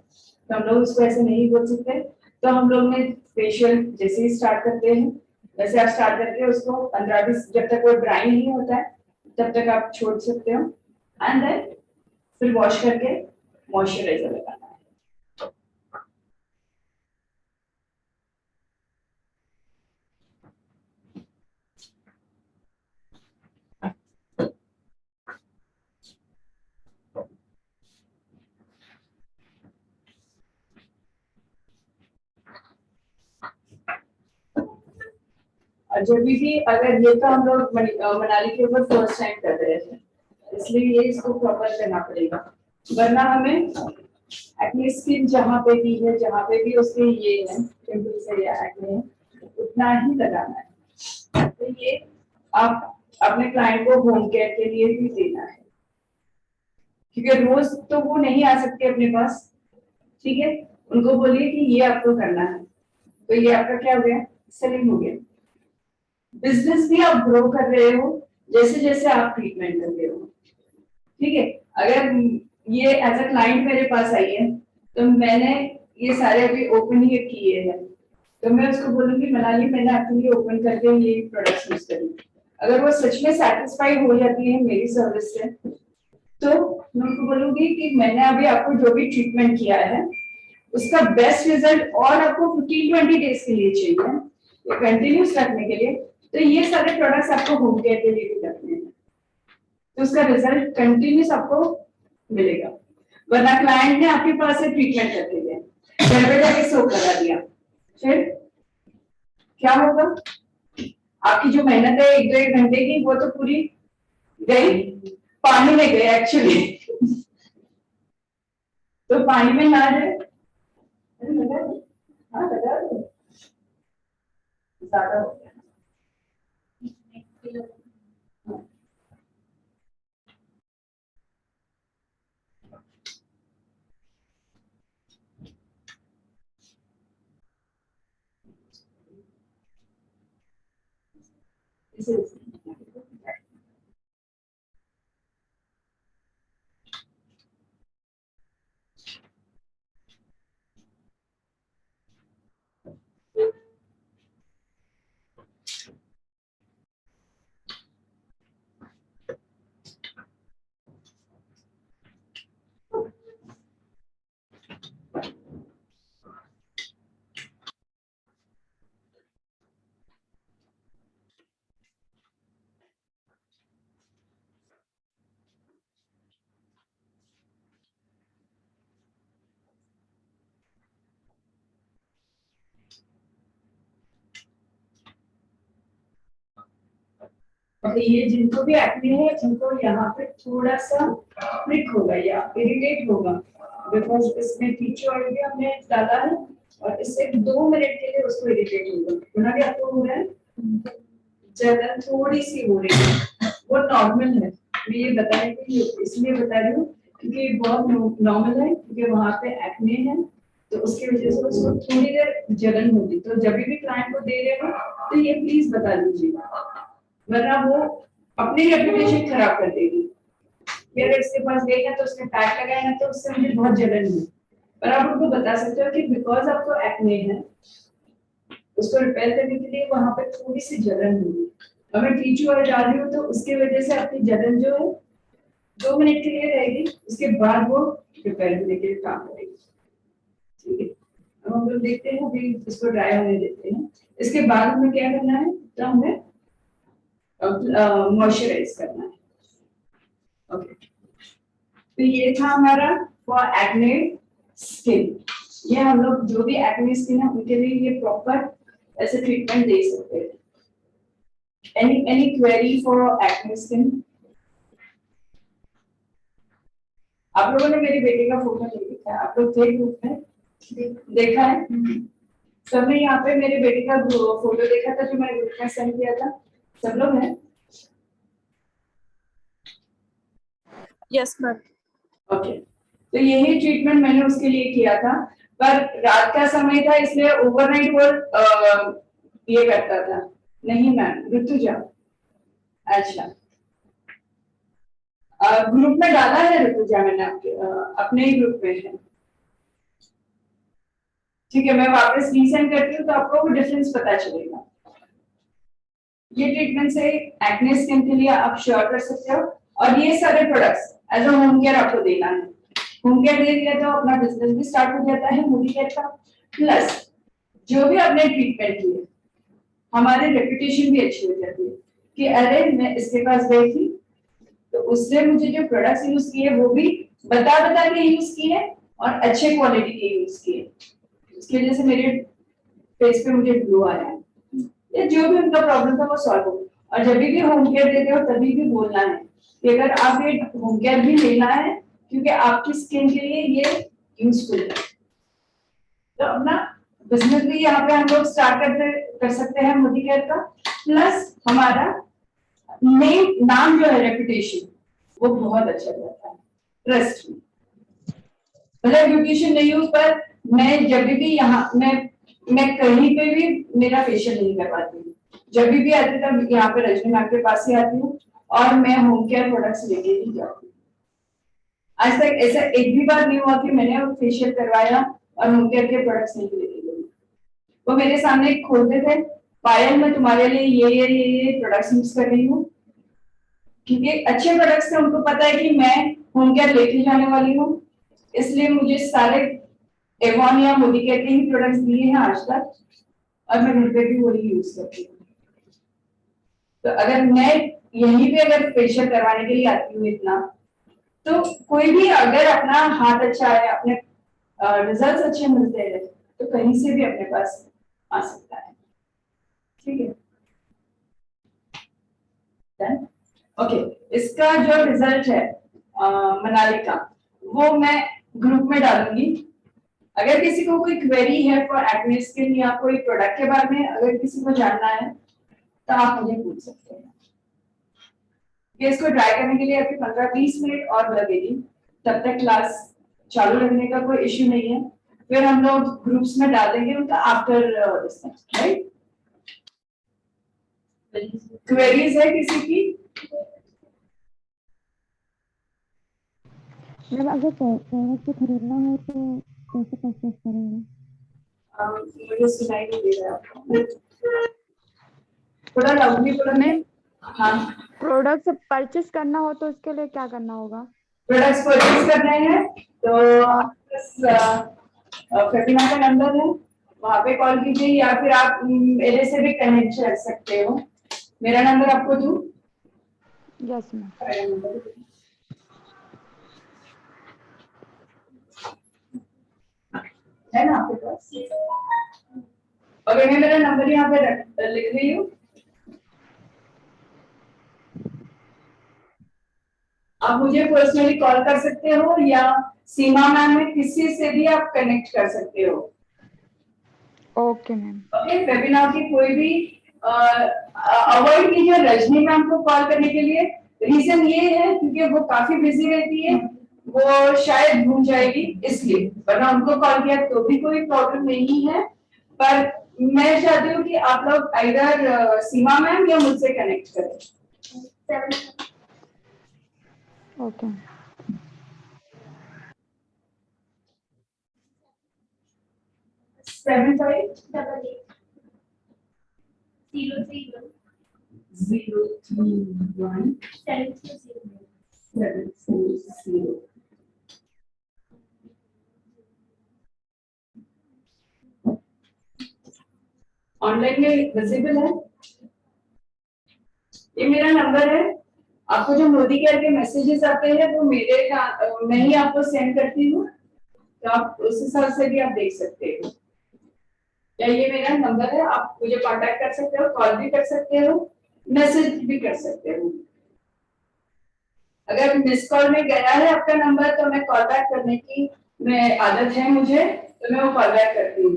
तो हम लोग उसको ऐसे नहीं बोल सकते, तो हम लोग ने फेशियल जैसे ही स्टार्ट करते हैं वैसे आप स्टार्ट करके उसको 15-20 जब तक वो ड्राई नहीं होता है तब तक आप छोड़ सकते हो, एंड देन फिर वॉश करके मॉइस्चराइजर लगाना है। और जब भी अगर ये तो हम लोग मनाली के ऊपर फर्स्ट टाइम कर रहे हैं, इसलिए ये इसको प्रॉपर करना पड़ेगा, वरना हमें एक्ने स्किन जहाँ पे भी है, जहाँ पे भी उसके ये है पिंपल्स है या एक्ने है, उतना ही लगाना है। तो ये आप अपने क्लाइंट को होम केयर के लिए भी देना है, क्योंकि रोज तो वो नहीं आ सकते अपने पास, ठीक है? उनको बोलिए कि ये आपको करना है, तो ये आपका क्या हो गया, सेलिंग हो गया। बिजनेस भी आप ग्रो कर रहे हो जैसे जैसे आप ट्रीटमेंट कर रहे हो, ठीक है? अगर ये एज अ क्लाइंट मेरे पास आई है तो मैंने ये सारे अभी ओपन ही किए हैं, तो मैं उसको बोलूंगी मनाली मैंने आपके लिए ओपन करके ये प्रोडक्ट्स यूज करी। अगर वो सच में सेटिस्फाइड हो जाती है मेरी सर्विस से, तो मैं उनको बोलूंगी कि मैंने अभी आपको जो भी ट्रीटमेंट किया है उसका बेस्ट रिजल्ट और आपको 15-20 डेज के लिए चाहिए कंटिन्यूस रखने के लिए, तो ये सारे प्रोडक्ट्स आपको होम केयर के लिए भी रखने हैं, तो उसका रिजल्ट कंटिन्यूस आपको मिलेगा। वरना क्लाइंट ने आपके पास से ट्रीटमेंट करके गए, घर पे जाके सो करा दिया, फिर क्या होगा? आपकी जो मेहनत है 1-2 घंटे की वो तो पूरी गई, पानी में गई एक्चुअली। तो पानी में ना जाए, हाँ लगा दो, ज्यादा हो गया। इसे और ये जिनको भी एक्ने है, जिनको यहाँ पे थोड़ा सा प्रिक होगा या इरिटेट होगा, बिकॉज इसमें टीच ऑयल भी हमने डाला है और इससे 2 मिनट के लिए उसको इरिटेट होगा। होना भी आपको हो रहा है, जलन थोड़ी सी हो रही है, वो नॉर्मल है। मैं ये बताने के लिए इसलिए बता रही हूँ क्योंकि बहुत नॉर्मल है, क्योंकि वहाँ पे एक्ने है तो उसकी वजह से उसको थोड़ी देर जलन होगी। तो जब भी क्लाइंट को दे रहे हो तो ये प्लीज बता दीजिएगा, वरना वो अपनी रेपुटेशन खराब कर देगी कि अगर इसके पास गई है तो उसने पैक लगाया है तो उससे मुझे बहुत जलन है। पर आप उनको बता सकते हो कि बिकॉज आपको एक्ने है, उसको रिपेयर करने के लिए वहां पे थोड़ी सी जलन होगी, और मैं टीच ऑयल डाल रही हूँ तो उसकी वजह से आपकी जलन जो है 2 मिनट के लिए रहेगी, उसके बाद वो रिपेयर होने के लिए काम करेगी, ठीक है? हम लोग देखते हैं, अभी इसको ड्राई होने देते हैं। इसके बाद हमें क्या करना है, तो हमें मॉइस्चराइज करना है। ओके, तो ये था हमारा फॉर एक्ने स्किन। ये हम लोग जो भी एक्ने स्किन है उनके लिए ये प्रॉपर ऐसे ट्रीटमेंट दे सकते हैं। Any query for acne skin? आप लोगों ने मेरी बेटी का फोटो नहीं देखा है, आप लोग थे ग्रुप में? देखा है सबने? यहाँ पे मेरे बेटी का फोटो देखा था जो मैंने ग्रुप में सेंड किया था, सब लोग हैं? Yes ma'am. ओके, तो यही ट्रीटमेंट मैंने उसके लिए किया था, पर रात का समय था इसलिए ओवरनाइट वो ये करता था। नहीं मैम, ऋतुजा, अच्छा ग्रुप में डाला है ऋतुजा, मैंने आपके अपने ही ग्रुप में है। ठीक है, मैं वापस रीसेंड करती हूँ तो आपको वो डिफरेंस पता चलेगा। ये ट्रीटमेंट से एक्ने स्किन के लिए आप श्योर कर सकते हो, और ये सारे products as a home care आपको देना है। होम केयर दे दिया तो अपना बिजनेस भी स्टार्ट हो जाता है मोदी केयर का, प्लस जो भी आपने ट्रीटमेंट किए हमारी रेपुटेशन भी अच्छी हो जाती है कि अरे मैं इसके पास गई थी तो उसने मुझे जो प्रोडक्ट्स यूज किए वो भी बता के यूज किए और अच्छे क्वालिटी के यूज किए। उसकी वजह से मेरे फेस पे मुझे ग्लो आया है, या जो भी उनका प्रॉब्लम था वो सॉल्व हो। और जब भी होम केयर देते हो तभी भी बोलना है कि अगर आप ये होम केयर भी लेना है क्योंकि आपकी स्किन के लिए ये यूजफुल है। तो अपना बिजनेस भी यहाँ पे हम लोग स्टार्ट कर सकते हैं मोदी केयर का, प्लस हमारा नेम नाम जो है रेपुटेशन वो बहुत अच्छा रहता है, ट्रस्ट में। मतलब ब्यूटिशियन नहीं हूँ पर मैं जब भी यहाँ मैं कहीं पे भी मेरा फेशियल नहीं करवाती हूँ। जब भी आती तब यहाँ पे रजनी मैम के पास ही आती हूँ और मैं होम केयर प्रोडक्ट्स लेके ही जाती हूँ। आज तक ऐसा एक भी बार नहीं हुआ कि मैंने फेशियल करवाया और होम केयर के प्रोडक्ट्स नहीं लेके गई। वो मेरे सामने खोलते थे, पायल मैं तुम्हारे लिए ये प्रोडक्ट्स यूज कर रही हूँ, क्योंकि अच्छे प्रोडक्ट्स थे, उनको पता है कि मैं होम केयर लेके जाने वाली हूँ, इसलिए मुझे सारे एवॉन या मोदी केयर के ही प्रोडक्ट्स दिए हैं आज तक, और मैं घर पे भी वही यूज करती हूँ। तो अगर मैं यहीं पे अगर फेशियल करवाने के लिए आती हूँ इतना, तो कोई भी अगर अपना हाथ अच्छा है, अपने रिजल्ट्स अच्छे मिलते हैं, तो कहीं से भी अपने पास आ सकता है। ठीक है, डन। ओके, इसका जो रिजल्ट है मनाली का वो मैं ग्रुप में डालूंगी। अगर किसी को कोई क्वेरी है फॉर एक्ने स्किन या कोई प्रोडक्ट के बारे में अगर किसी को जानना है तो आप मुझे पूछ सकते हैं। इसको ट्राई करने के लिए आपकी 15-20 मिनट और लगेगी, तब तक क्लास चालू रखने का कोई इश्यू नहीं है। फिर हम लोग ग्रुप्स में डाल देंगे उनका आफ्टर दिस, राइट? क्वेरीज है किसी की? मैम अगर प्रोडक्ट खरीदना हो तो कैसे परचेस करेंगे? मुझे सुनाई नहीं दे रहा है, थोड़ा लाउडली बोलो। मैम हाँ, प्रोडक्ट परचेस करना हो तो उसके लिए क्या करना होगा? प्रोडक्ट्स परचेज करने हैं तो फेबिना का नंबर है, वहाँ पे कॉल कीजिए, या फिर आप मेरे से भी कनेक्ट कर सकते हो। मेरा नंबर आपको दूं? Yes ma'am. है ना आपके पास? और मैं मेरा नंबर यहाँ पे लिख रही हूँ, आप मुझे पर्सनली कॉल कर सकते हो या सीमा मैम में किसी से भी आप कनेक्ट कर सकते हो। Okay ma'am. ओके, वेबिनार की कोई भी अवॉइड कीजिए रजनी मैम को कॉल करने के लिए। रीजन ये है क्योंकि वो काफी बिजी रहती है, वो शायद भूल जाएगी इसलिए, वरना उनको कॉल किया तो भी कोई प्रॉब्लम नहीं है। पर मैं चाहती हूँ कि आप लोग इधर सीमा मैम या मुझसे कनेक्ट करें। ओके। 7588 031 031 740. 740। ऑनलाइन में विजिबल है? ये मेरा नंबर है। आपको जो मोदी केयर के मैसेजेस आते हैं वो मैं ही आपको सेंड करती हूँ, तो आप उस हिसाब से भी आप देख सकते हो। या ये मेरा नंबर है, आप मुझे कांटेक्ट कर सकते हो, कॉल भी कर सकते हो, मैसेज भी कर सकते हो। अगर मिस कॉल में गया है आपका नंबर तो मैं कॉल बैक करने की मैं आदत है मुझे, तो मैं वो कॉल बैक करती हूँ।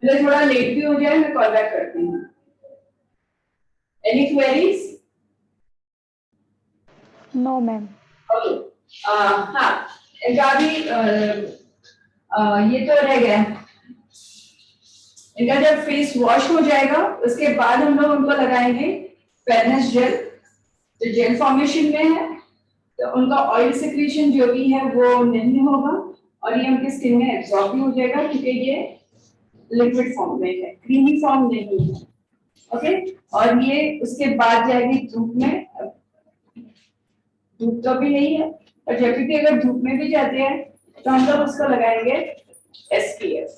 मुझे थोड़ा लेट भी हो जाए मैं कॉल बैक करती हूँ। Any queries? No ma'am. हाँ, इनका भी ये तो रह गया। इनका जब फेस वॉश हो जाएगा उसके बाद हम लोग उनको लगाएंगे फेयरनेस जेल, जो जेल फॉर्मेशन में है, तो उनका ऑयल सिक्रीशन जो भी है वो नहीं होगा और ये उनके स्किन में एब्जॉर्ब भी हो जाएगा, क्योंकि ये लिक्विड फॉर्म में है, क्रीमी फॉर्म नहीं है। ओके, और ये उसके बाद जाएगी धूप में। धूप तो भी नहीं है, और जब भी अगर धूप में भी जाते हैं तो हम लोग उसको लगाएंगे SPF।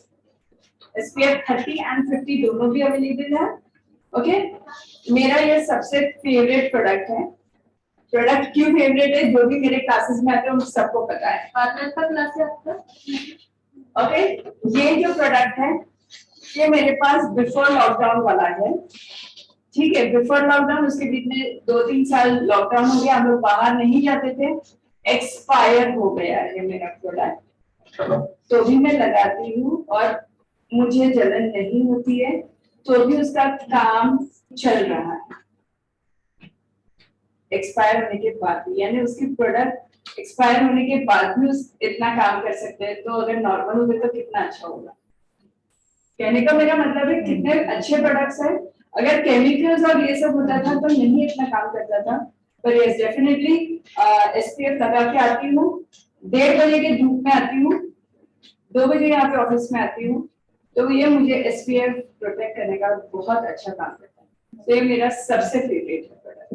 SPF 30 एंड 50 दोनों भी अवेलेबल है। ओके, मेरा ये सबसे फेवरेट प्रोडक्ट है। प्रोडक्ट क्यों फेवरेट है, जो भी मेरे क्लासेस में आते हैं उन सबको पता है। पार्टनर का क्लास है आपका। ओके, ये जो प्रोडक्ट है ये मेरे पास बिफोर लॉकडाउन वाला है। ठीक है, बिफोर लॉकडाउन, उसके बीच में 2-3 साल लॉकडाउन हो गया, हम लोग बाहर नहीं जाते थे, एक्सपायर हो गया है मेरा प्रोडक्ट, तो भी मैं लगाती हूँ और मुझे जलन नहीं होती है, तो भी उसका काम चल रहा है एक्सपायर होने के बाद भी। यानी उसकी प्रोडक्ट एक्सपायर होने के बाद भी उस इतना काम कर सकते हैं, तो अगर नॉर्मल होते तो कितना अच्छा होगा। कहने का मेरा मतलब है कितने अच्छे प्रोडक्ट्स हैं। अगर केमिकल्स और ये सब होता था तो नहीं इतना काम करता था, पर यस डेफिनेटली SPF लगा के आती हूँ। 1:30 बजे के धूप में आती हूँ, 2 बजे यहाँ पे ऑफिस में आती हूँ, तो ये मुझे SPF प्रोटेक्ट करने का बहुत अच्छा काम करता है। तो ये मेरा सबसे फेवरेट है प्रोडक्ट।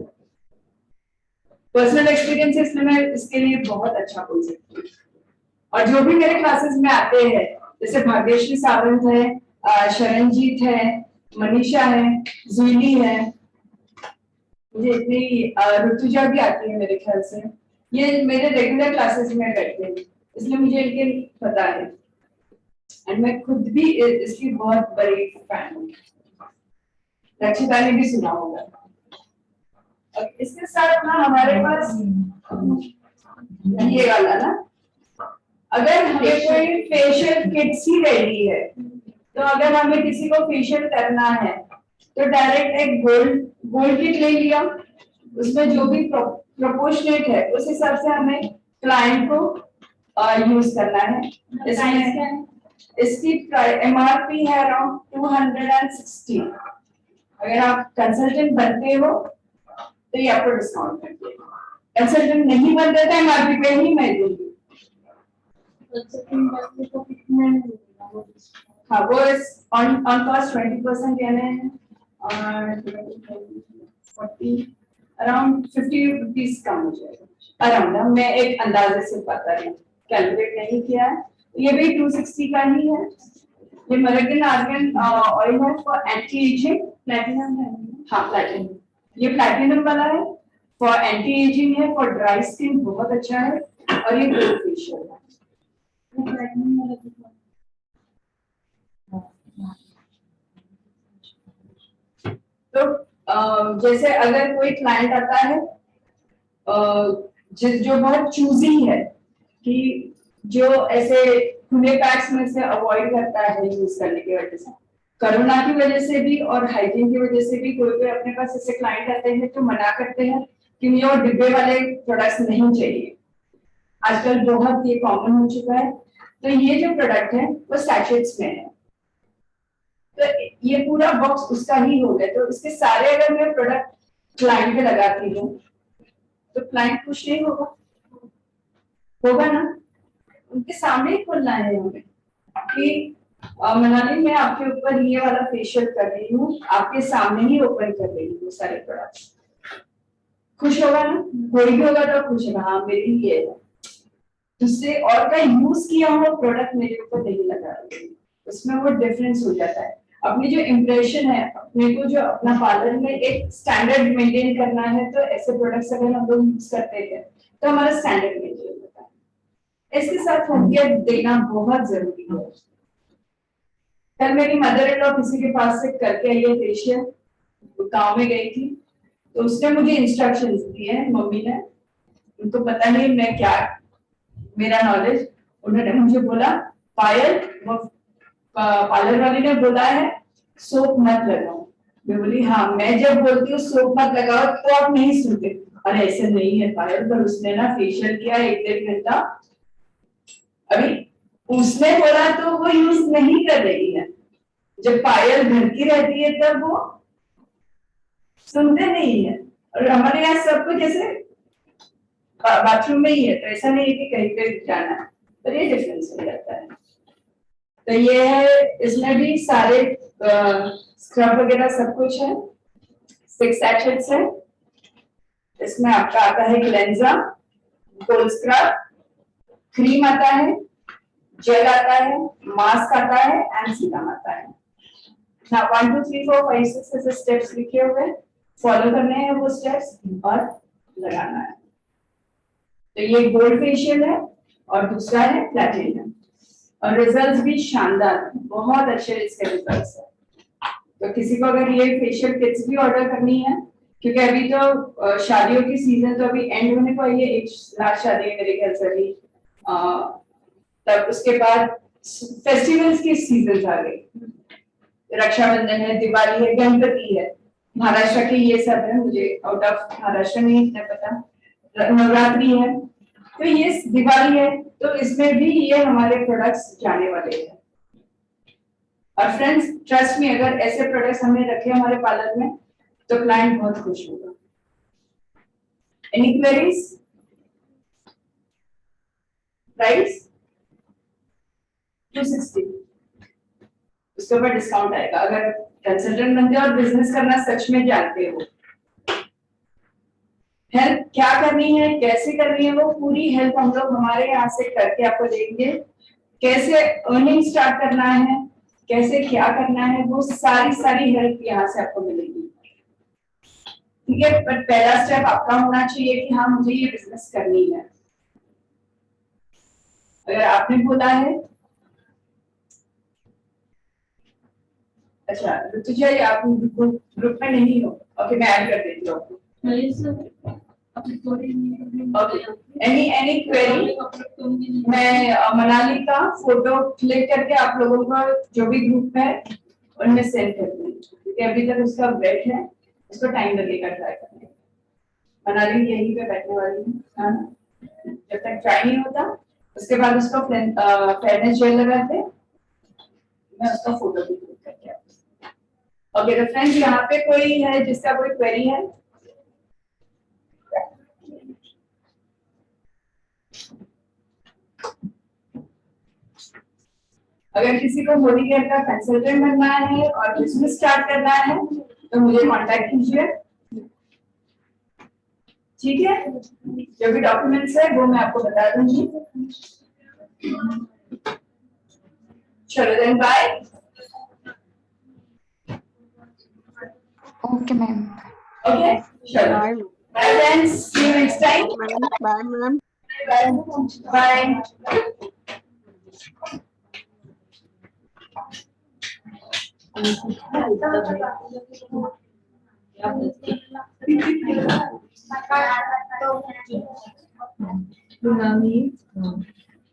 पर्सनल एक्सपीरियंस है, इसलिए मैं इसके लिए बहुत अच्छा बोल सकती हूँ। और जो भी मेरे क्लासेस में आते हैं, जैसे भाग्यश्री सावंत है, शरणजीत है, मनीषा है, जूली है, मुझे इतनी ऋतुजा भी आती है मेरे ख्याल से, ये मेरे रेगुलर क्लासेस में बैठते हैं, इसलिए मुझे इनके पता है। एंड मैं खुद भी इसकी बहुत बड़ी फैन हूँ। रक्षिता ने भी सुना होगा। और इसके साथ ना हमारे पास ये वाला ना, अगर हमें कोई फेशियल किट्स ही रेडी है, तो अगर हमें किसी को फेशियल करना है तो डायरेक्ट एक गोल्ड किट ले लिया, उसमें जो भी प्रोपोर्शनेट है उस हिसाब से हमें क्लाइंट को यूज करना है। इसमें इसकी MRP है अराउंड 260। अगर आप कंसल्टेंट बनते हो तो ये आपको डिस्काउंट करते हैं, कंसल्टेंट नहीं बनते तो MRP पे ही मैं दूंगी। हाँ, वो ऑन कॉस्ट 20%, यानी 40 अराउंड 50 रुपीज कम हो जाएगा अराउंड। मैं एक अंदाजे से बता रही हूँ, कैलकुलेट नहीं किया है। ये भी 260 का ही है। ये मरगन आर्गन ऑयल है फॉर एंटी एजिंग, प्लैटिनम है। हाँ, प्लैटिनम, ये प्लैटिनम वाला है, फॉर एंटी एजिंग है, फॉर ड्राई स्किन बहुत अच्छा है, और ये गोल्ड फेशियल है। तो जैसे अगर कोई क्लाइंट आता है जो बहुत चूजी है, कि जो ऐसे खुले पैक्स में से अवॉइड करता है यूज करने की वजह से, कोरोना की वजह से भी और हाइजीन की वजह से भी, कोई अपने पास ऐसे क्लाइंट आते हैं तो मना करते हैं कि मुझे वो डिब्बे वाले प्रोडक्ट्स नहीं चाहिए। आजकल बहुत ये कॉमन हो चुका है। तो ये जो प्रोडक्ट है वो सैचेट्स में है, तो ये पूरा बॉक्स उसका ही हो गया। तो इसके सारे अगर मैं प्रोडक्ट क्लाइंट पे लगाती हूँ तो क्लाइंट खुश नहीं होगा, होगा ना? उनके सामने ही खोलना है हमें कि मनाली मैं आपके ऊपर ये वाला फेशियल कर रही हूँ, आपके सामने ही ओपन कर रही हूँ सारे प्रोडक्ट्स। खुश होगा ना? कोई भी होगा तो खुश होगा, हाँ मेरी ये है। दूसरे और का यूज किया हुआ प्रोडक्ट मेरे ऊपर नहीं लगा रही, उसमें वो डिफरेंस हो जाता है। अपनी जो इम्प्रेशन है, अपने को जो अपना पार्लर में एक स्टैंडर्ड मेंटेन करना है, तो ऐसे प्रोडक्ट्स अगर हम लोग यूज करते हैं तो हमारा स्टैंडर्ड मेंटेन होता है। इसके साथ होम केयर देना बहुत जरूरी है। कल मेरी मदर इन लॉ किसी के पास से करके आई है फेशियल, गाँव में गई थी, तो उसने मुझे इंस्ट्रक्शंस दिए, मम्मी ने, उनको पता नहीं मैं क्या, मेरा नॉलेज, उन्होंने मुझे बोला पायल, वो पार्लर वाली ने बोला है सोप मत लगाओ। मैं बोली हाँ, मैं जब बोलती हूँ सोप मत लगाओ तो आप नहीं सुनते। अरे ऐसे नहीं है पायल, पर उसने ना फेशियल किया 1-1.5 घंटा, अभी उसने बोला तो वो यूज नहीं कर रही है। जब पायल घर की रहती है तब वो सुनते नहीं है, और हमारे यहाँ सब कुछ जैसे बाथरूम में ही है, तो ऐसा नहीं है कि कहीं पे जाना है, तो ये डिफरेंस हो जाता है। तो ये है, इसमें भी सारे स्क्रब वगैरह सब कुछ है, 6 सैचेट्स है। इसमें आपका आता है क्लेंजर, गोल्ड स्क्रब, क्रीम आता है, जेल आता है, मास्क आता है एंड सीरम आता है। ना 1 2 3 4 5 6 ऐसे स्टेप्स लिखे हुए, फॉलो करने हैं वो स्टेप्स और लगाना है। तो ये गोल्ड फेशियल है और दूसरा है प्लैटिनम, और रिजल्ट्स भी शानदार, बहुत अच्छे इसके रिजल्ट्स है। तो किसी को अगर ये फेशियल किट्स भी ऑर्डर करनी है, क्योंकि अभी तो शादियों की सीजन तो अभी एंड होने को आई है, एक लास्ट शादी है मेरे ख्याल से अभी, तब उसके बाद फेस्टिवल्स की सीजन आ गई, रक्षाबंधन है, दिवाली है, गणपति है, महाराष्ट्र के ये सब है, मुझे आउट ऑफ महाराष्ट्र नहीं इतना पता, नवरात्रि है, तो ये दिवाली है, तो इसमें भी ये हमारे प्रोडक्ट्स जाने वाले हैं। और फ्रेंड्स ट्रस्ट में, अगर ऐसे प्रोडक्ट्स हमने रखे हमारे पार्लर में तो क्लाइंट बहुत खुश होगा। Any queries? प्राइस 260, उसके ऊपर डिस्काउंट आएगा अगर कंसल्टेंट बनते हो और बिजनेस करना सच में जानते हो। हेल्प क्या करनी है, कैसे करनी है, वो पूरी हेल्प हम लोग हमारे यहाँ से करके आपको देंगे। कैसे अर्निंग स्टार्ट करना है, कैसे क्या करना है, वो सारी हेल्प यहाँ से आपको मिलेगी। ठीक है, बट पहला स्टेप आपका होना चाहिए कि हाँ मुझे ये बिजनेस करनी है। अगर आपने बोला है, अच्छा ऋतुजा आप ग्रुप में नहीं हो, ओके मैं ऐड कर देती हूँ आपको। Any query? मैं मनाली का फोटो क्लिक करके आप लोगों को जो भी ग्रुप है उनमें सेंड कर दूंगी, क्योंकि अभी तक उसका वेट है, उसको टाइम लगेगा ट्राई करने। मनाली यहीं पे बैठने वाली हूँ, जब तक ट्राई नहीं होता उसके बाद उसको फेयरनेस जेल लगाते, मैं उसका फोटो भी क्लिक करके। ओके तो फ्रेंड्स, यहाँ पे कोई है जिसका कोई क्वेरी है? अगर किसी को बॉडी केयर का कंसल्टेंट बनना है और बिजनेस स्टार्ट करना है तो मुझे कांटेक्ट कीजिए, ठीक है? जो भी डॉक्यूमेंट्स है वो मैं आपको बता दूंगी। चलो then bye. Okay ma'am. Okay चलो bye friends, see you next time. Bye ma'am. Bye. Tsunami.